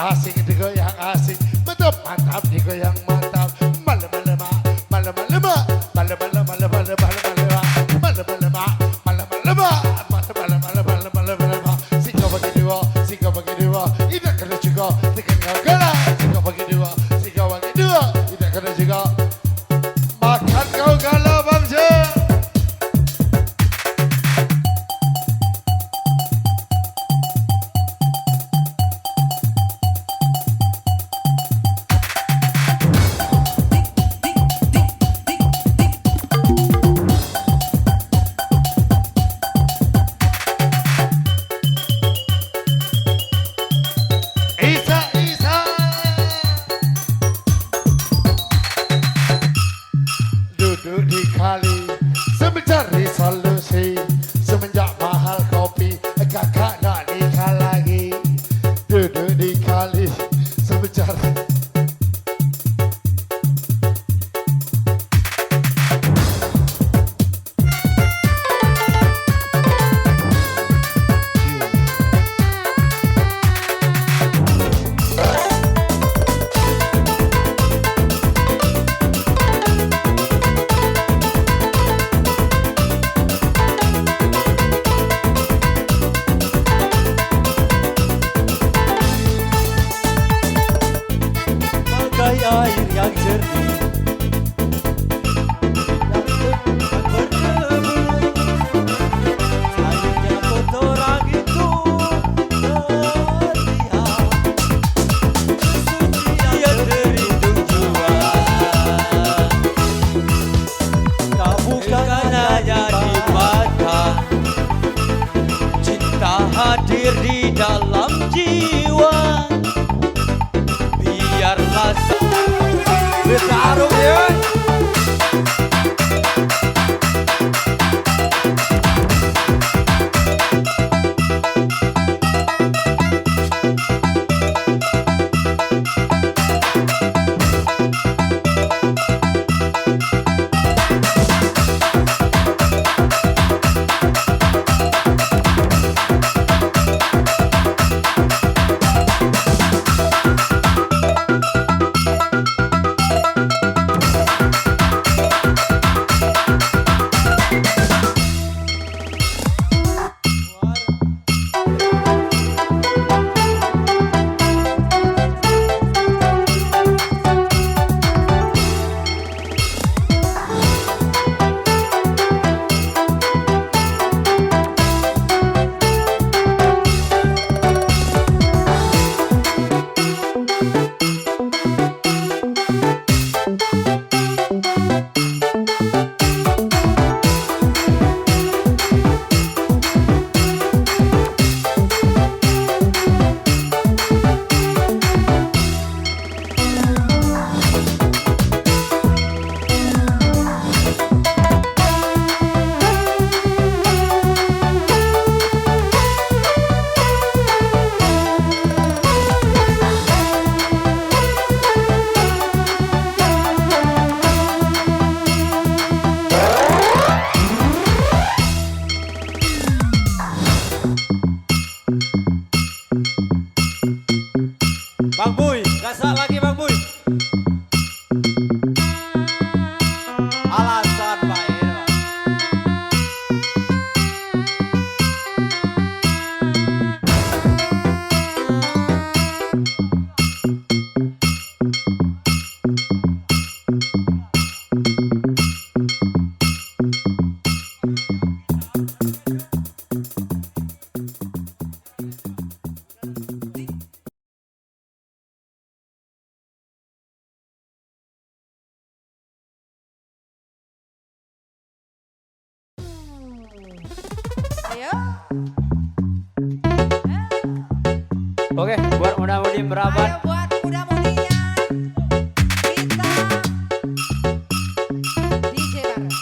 Asik digoyang asik, betul mantap digoyang mantap. Malam-malam, malam-malam, malam-malam, malam-malam, malam-malam, malam-malam. Sika bagi dua, tidak kena juga, tidak kena kalah. Sika bagi dua, tidak kena juga. Makan kau galau bangsa. Bang Buy, gasak lagi Bang Buy. Alasan baik. Ayo. Oke, buat mudah-mudi merapat. Ayo buat muda-mudinya. Kita DJ bareng.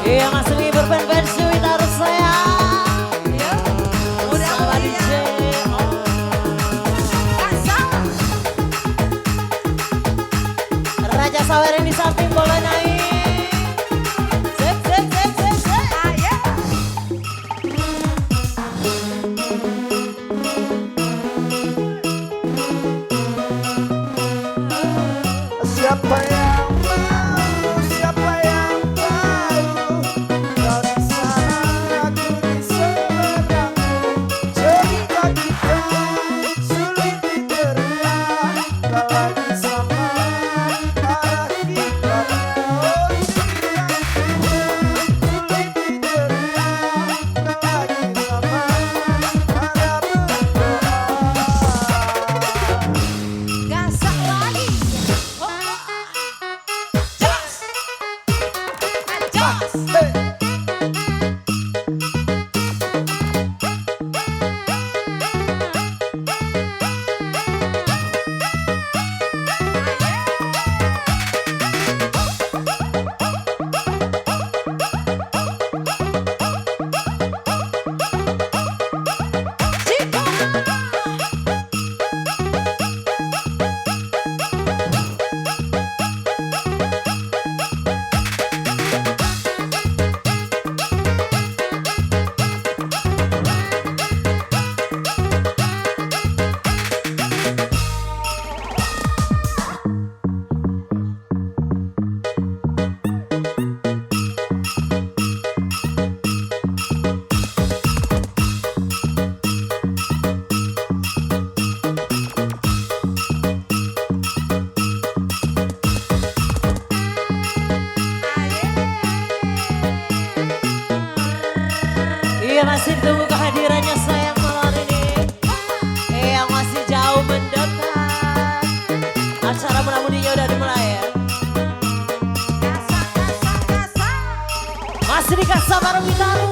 Iya Mas Lee berpen-pen suit harus saya. Sama DJ. Raja Sawer ini samping boleh naik. Sip, sip, sip, sip, sip. Ayo. Siapa yang mau, siapa yang tahu, kau di sana, aku di sebelahmu. Cerita kita sulit diterima, tak lagi sama arah kita. Oh cerita kita sulit diterima, tak lagi sama arah berdoa. Gasak lagi. Oh. Masih tunggu kehadirannya sayang malam ini. Yang masih jauh mendekat. Acara mudah-mudinya udah dimulai ya. Masih di Kasa Baru Bintaro.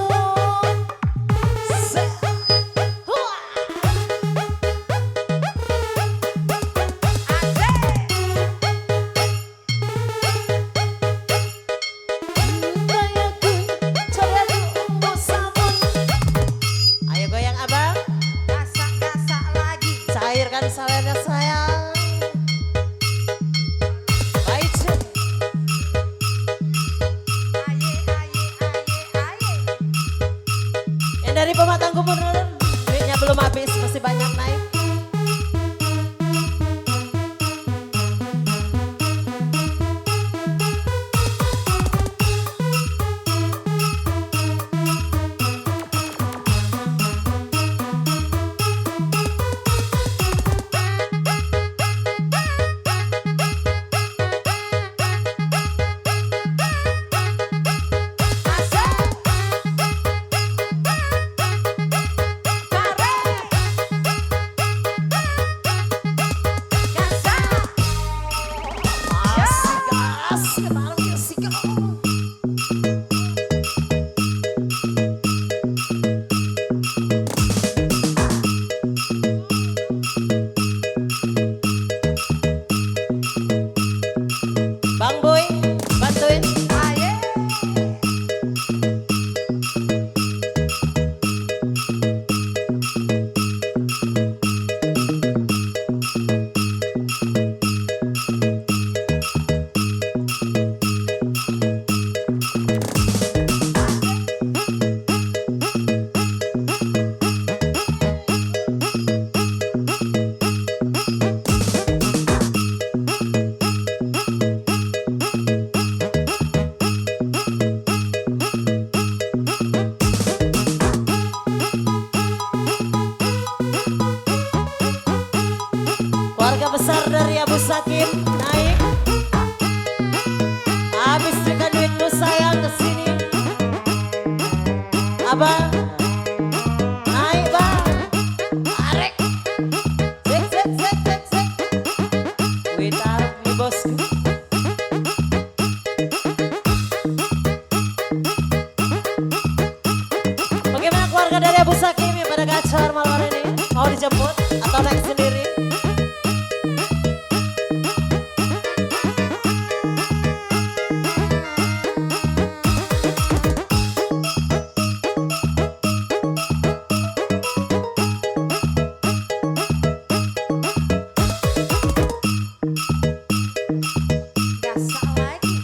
Ayo goyang abang. Gasak-gasak lagi. Cairkan sawernya sayang. Baik. Aye, aye, aye, aye. Yang dari Pematang Gubernur, duitnya belum habis, masih banyak naik. Bang Boy, bantuin. Aye. Keluarga besar dari Abu Sakim naik. Habis juga duit lu sayang kesini. Abang, naik bang. Arek. Sek sek sek sek sek. Wih taruh nih bosku. Bagaimana keluarga dari Abu Sakim yang pada gacor malam ini? Mau dijemput atau naik sendiri? Gasak lagi.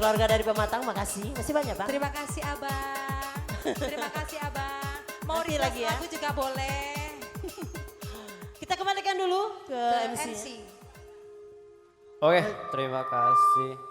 keluarga dari Pematang, makasih. Masih banyak, Bang. Terima kasih Abang. Terima kasih Abang. Mau Nanti request lagi ya. lagu juga boleh. Kita kembalikan dulu ke MC. MC. Oke, terima kasih.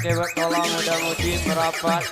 Oke, tolong udah muji merapat.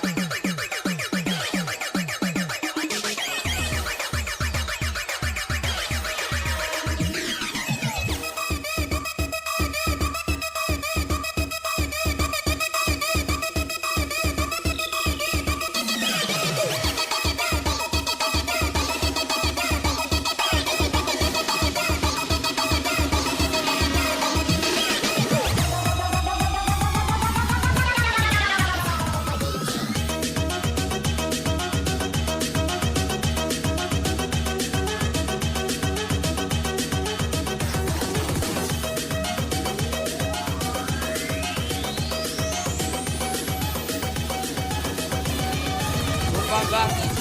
Bang.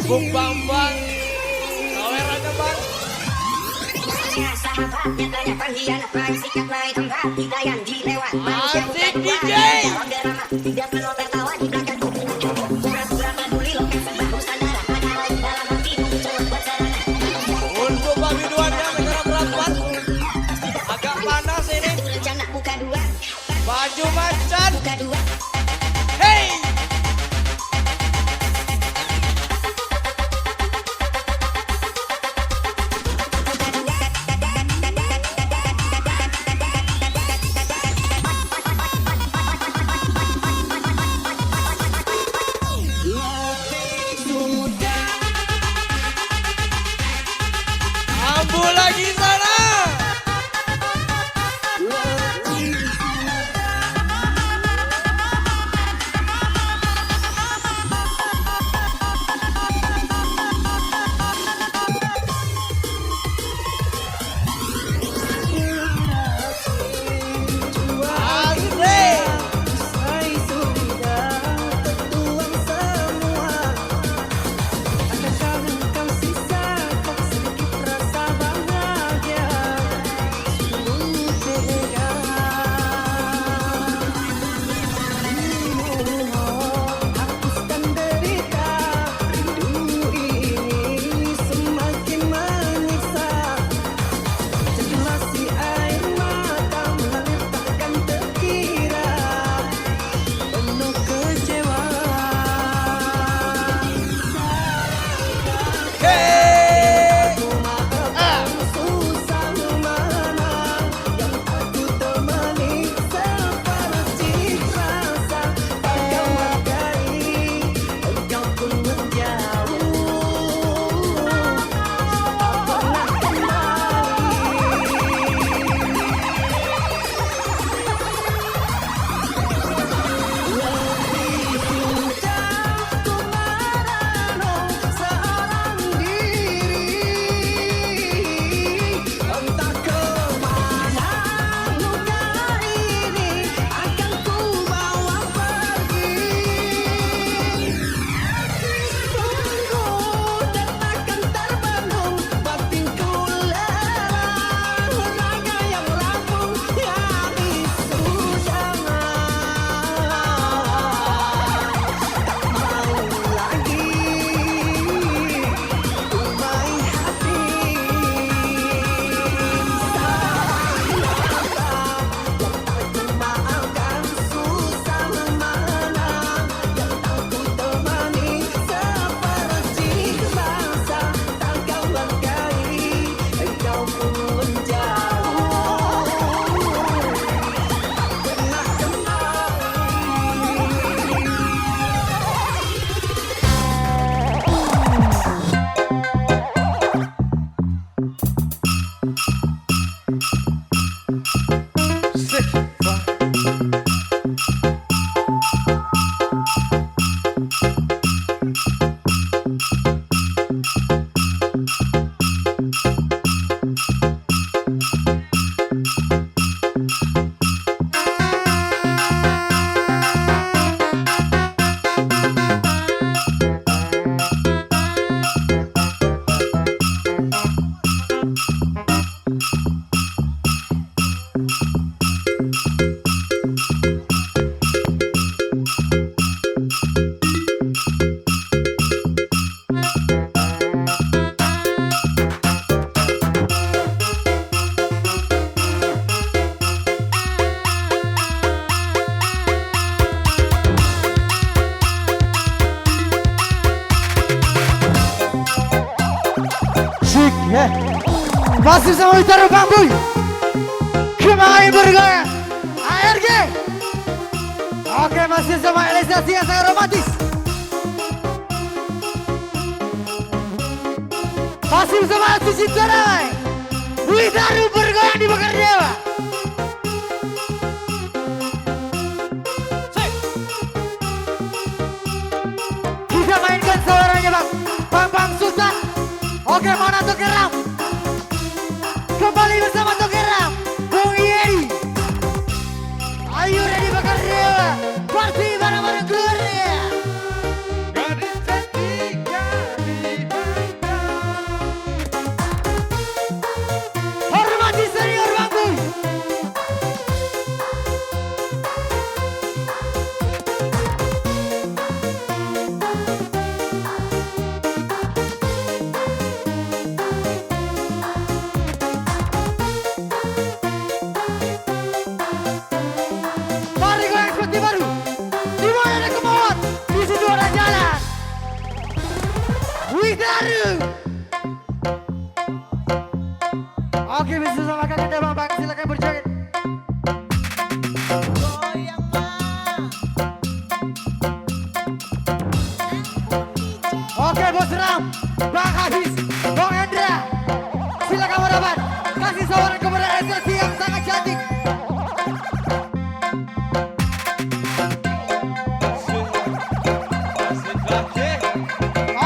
Bung Bambang. Kawerannya Bang. Sahabatnya banyak pengkhianat, main sikat, main tempat, kita yang dilewat. Asik DJ. Tidak perlu tertawa di belakang pura-pura peduli lokasi bahu standar. Ada lagi dalam hati coba buat sarana. Untuk Pak Biduan yang negara Merapat. Agak panas ini. Rencana buka dua, Baju macan. buka dua. Hey. Ambu lagi sana. Masih sama Utara Bambuy. Kemarin bergaya ARG. Oke, masih sama realisasi yang sangat romantis. Masih sama Suci Tarawai. Witaru bergoyang di Bakar Dewa. Kita mainkan suaranya Bang Bang Sultan. Oke, mana tuh keram? Kembali bersama Tokeram, Bung Yeri. Ayo ready Bakar Dewa, party bareng-bareng keluarga. Gadis cantik, gadis Desi yang sangat cantik.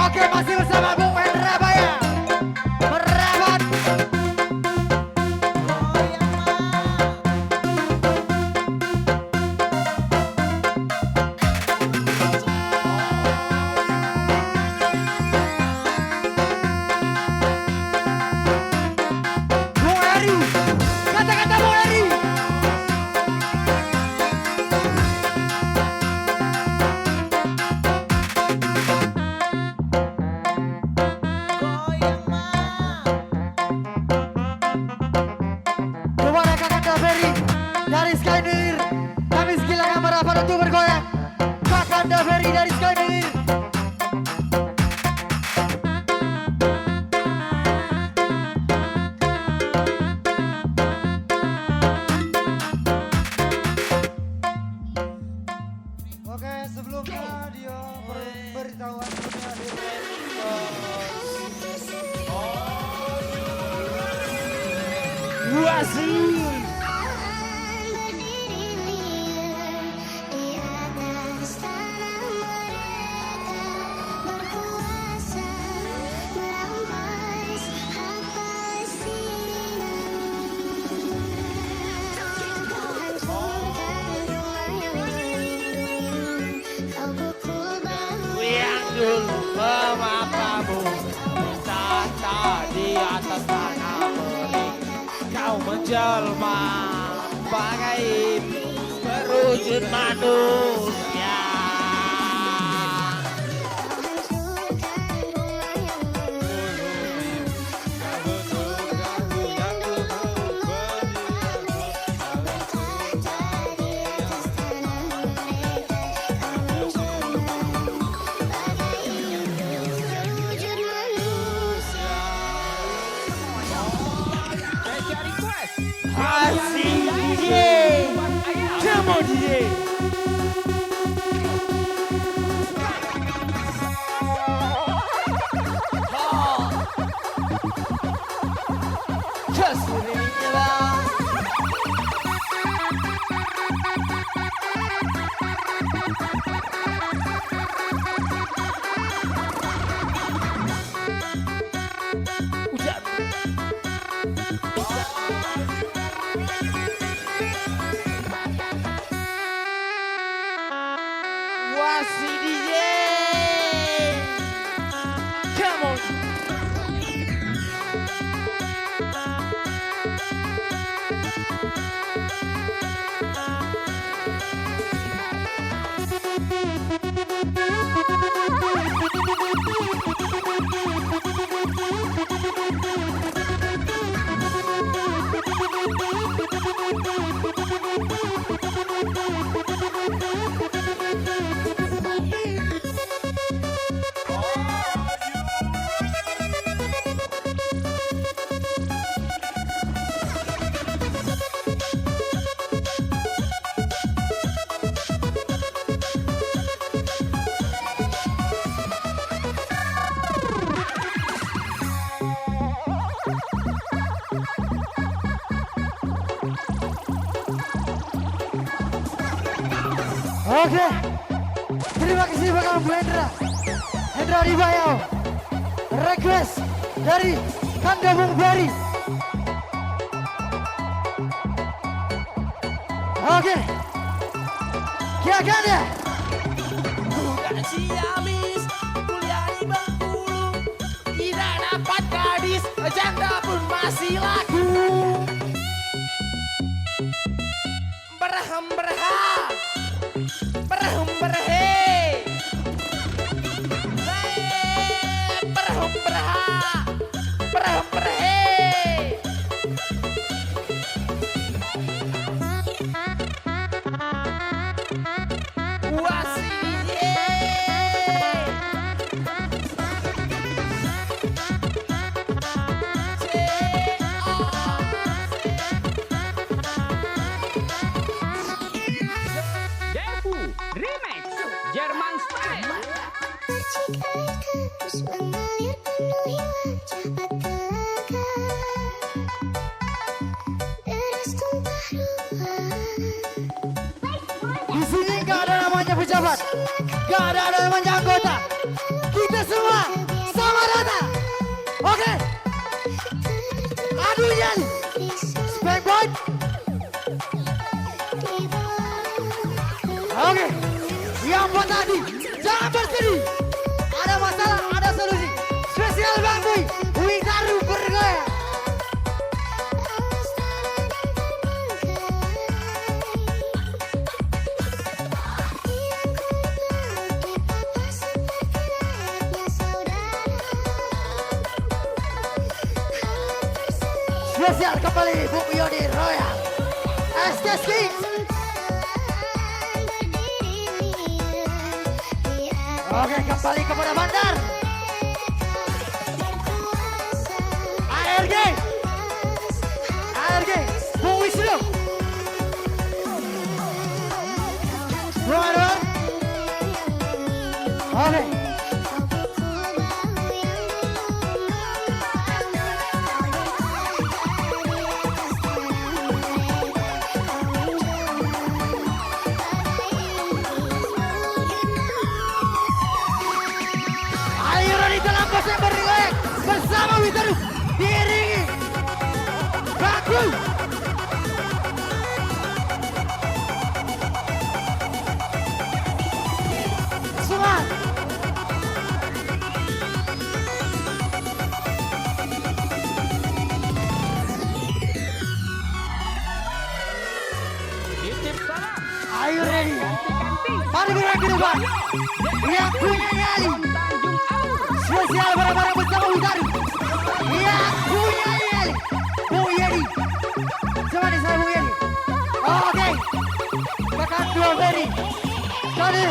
Oke, masih bersama Bung Hendra Baya. Merapat. Bung Heri. Kata-kata Bung Heri. Kepada Kakanda Ferry dari Skydir, kami silakan merapat untuk bergoyang. Kakanda Ferry dari Skydir. Oke, sebelumnya dia beritahuan Yang dulu memapamu tata di atas tanah beri. Kau menjelma bagai berwujud manusia. Asik DJ, come on DJ. Just Wasi DJ, come on. Oke, terima kasih bakal Bu Hendra Ribayau. Request dari Kanda Bung Ferry. Oke, kiakan ya. Bukan Ciamis, kuliah di Bengkulu. Tidak dapat gadis, janda pun masih laku. Berhem berham, berhem berhe. Berhem berha, berhem berhe. Wasi Defu Remix Jerman Style. Terus mengalir penuhi wajah telaga. Di sini nggak ada namanya pejabat, nggak ada namanya anggota. Kita semua sama rata. Oke. Adu nyali. Spank point. Oke. Yang buat tadi, jangan bersedih. Ada masalah, ada solusi. Spesial Bang Boy, Witaru bergoyang. Spesial kembali Bung Yodi Royal STS King. Oke, kembali kepada Bandar ARG Bung Wisnu Bung Arwan. Oke. Yang bergoyang bersama Witaru diiringi Baku. Semangat. Titip salam. Are you ready? Mari bergerak ke depan. Yang punya nyali. Spesial barang-barang bersama Witaru. Yang punya nyali. Bung Yedi. Coba nih saya Bung Yedi. Oke. Kakak dua Ferry. Kali.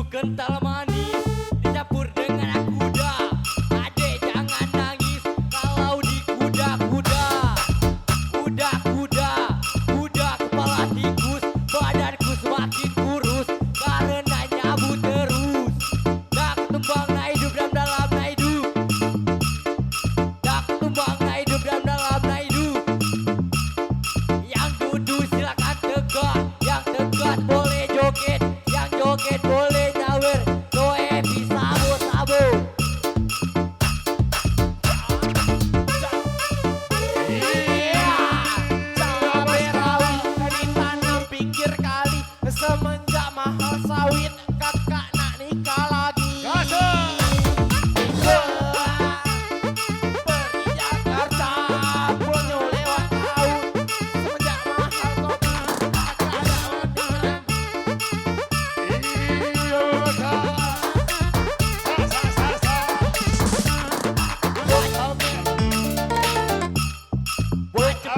Kental manis dicampur dengan kuda. Adek jangan nangis kalau di kuda-kuda. Kuda-kuda, kuda kepala tikus. Badanku semakin kurus karena nyabut terus. Tak tumbang na hidup dalam na hidup. Tak tumbang na hidup dalam na hidup. Yang duduk silakan tegak, yang tegak boleh joget, yang joget boleh nyawer.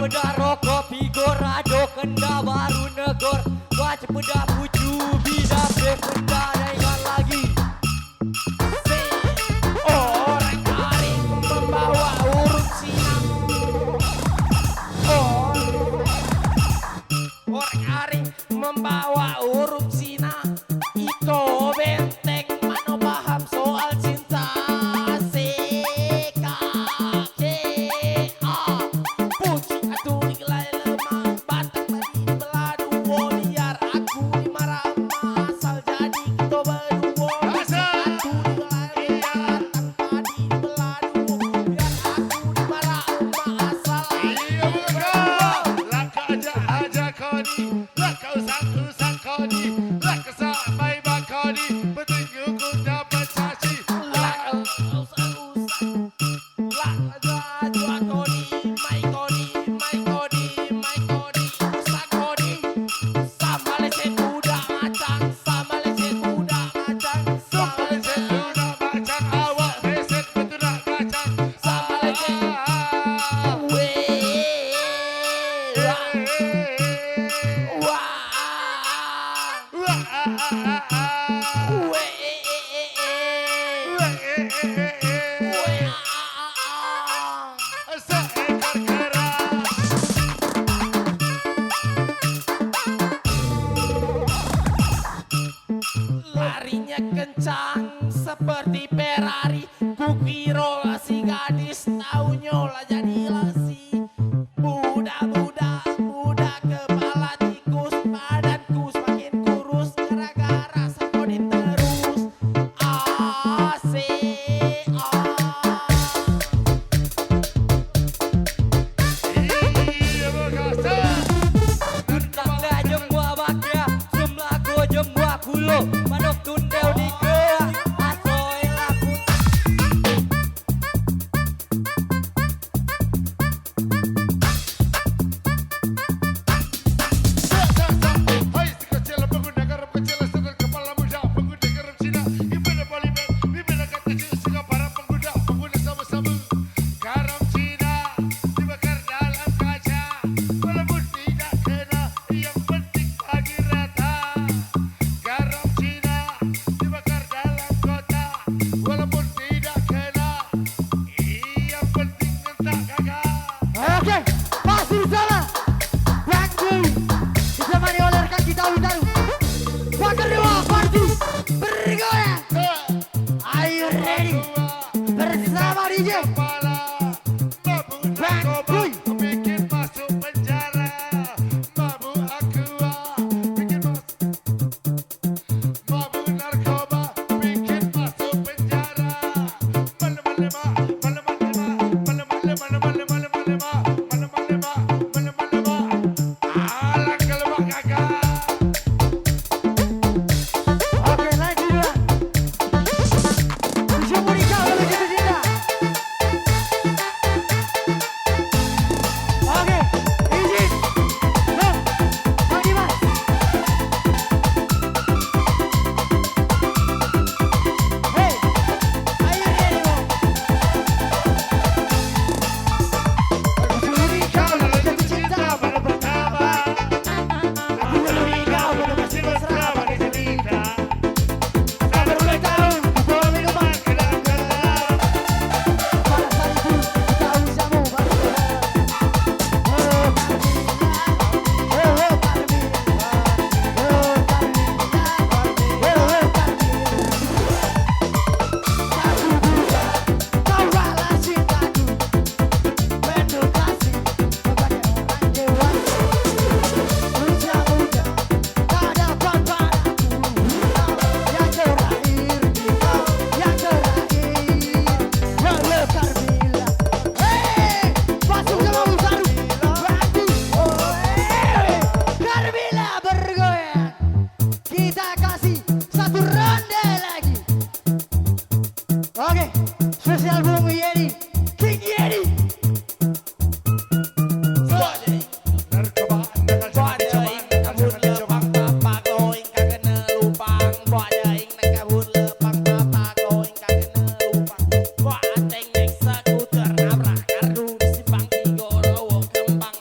Cepeda rokok Pigorado Kenda baru negor Wah cepeda pucu Bida pekunda dengan lagi Orang aring membawa urut sinang. Orang aring membawa urut sinang. Ito benteng mano paham soal cinta. Puji atuh digelai lemah batang tadi beladu biar aku dimarah asal jadi kita berdua. Atuh digelai lemah tanpa dibeladu biar aku dimarah asal laka aja koni laka usang koni laka sampai bakoni petunjuk ku dapat saksi laka usang laka aja koni mai koni usang koni sama lecet budak macang sama lecet budak macang sama lecet budak macang awak beset betudak kacang sama lecet larinya kencang seperti Ferrari. Kukira si gadis taunya lah jadilah si budak kepala tikus. Badanku semakin kurus gara-gara sekodin terus. Tangga jemua bakia Jumlah go jemua kulo Manok tundel di kea Asoy laku Hai si kecil pengguna garam kecil sedang kepala muda pengguna garam Cina gimana polimer gimana kata juga para pengguna sama-sama garam Cina dibakar dalam kaca walaupun tidak kena yang penting bagi rata. Garam Cina dibakar dalam kota walaupun tidak kena yang penting entah kagak. Oke, masih bersama Bangku ditemani oleh rekan kita Witaru. Yang kedua, party bergoyang. Are you ready? Bersama DJ Kepala mabuk narkoba bikin masuk penjara. Mabuk aqua bikin mabuk narkoba bikin masuk penjara. Alang kelemak gagah. Oke, lagi dua. Dijemput di kau kalau jatuh cinta. Oke, izin. Bang, Bang Dimas. Hey, are you ready, Bang? Dijemput di kau kalau jatuh cinta pada pertama. Aku belum nikah, belum masih mesra pada cerita. Tak berulang tahun, bawa minuman ke dalam gelap. Pada saat itu, kita usahamu baru gelap. Oh, Carmilla. Oh, Carmilla. Oh, Carmilla. Oh, Carmilla. Aku duga, kau balas cintaku. Penuh kasih kepada orang dewasa. Usia muda, tak dapat padaku. Yang terakhir, yang terakhir. Halo Carmilla. Hei, masuk sama Witaru. Bantu. Oh, Carmilla bergoyang. Kita kasih satu ronde lagi. Oke, spesial Bung Yedi, King Yedi. Narkoba dengan Bodoing kabur lepang papa going kagena lupang Bodoing nak kabur lepang papa going kagena lupang Boateng nek skuter nabrak kardu di simpang Tigorowo kembang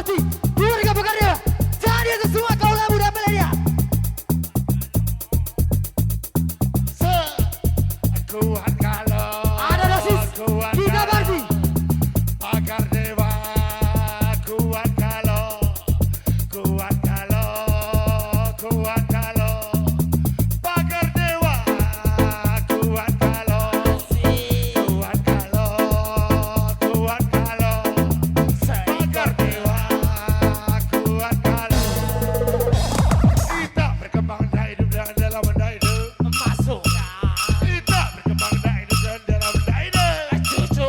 Party, keluarga Bekarya. Jadi itu semua kaulah muda milenial. Kuat kalau Ada dosis kita Party. Pagar dewa kuat kalau kuat kalau kuat kalau pagar dewa kuat kalau kuat kalau kuat kalau pagar dewa kuat kalau kita berkembang dan hidup dalam hidup masuk kita berkembang dan hidup dalam hidup cucu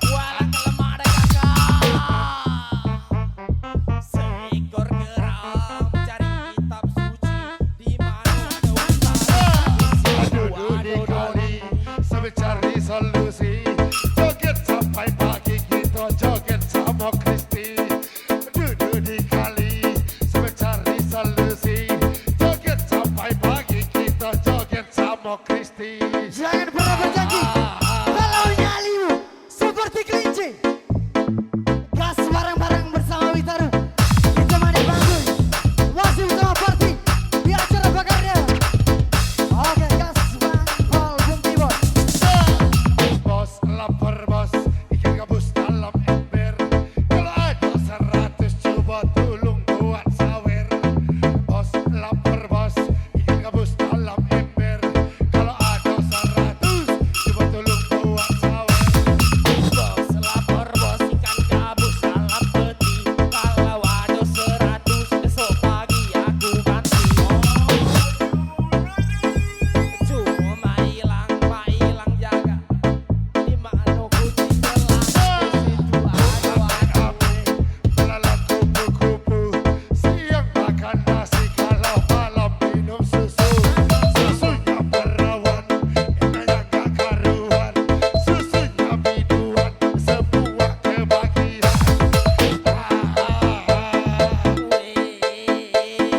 Walang kelemah ada kakak. Seekor geram cari kitab suci di mana Duduk di kali sambil cari solusi. Joget sampai pagi kita joget sama Kristi. Duduk di kali sambil cari solusi. Joget sampai pagi kita joget sama Kristi. Jangan pernah berjanji kalau nyalimu seperti kelinci. Gas bareng-bareng bersama Witaru.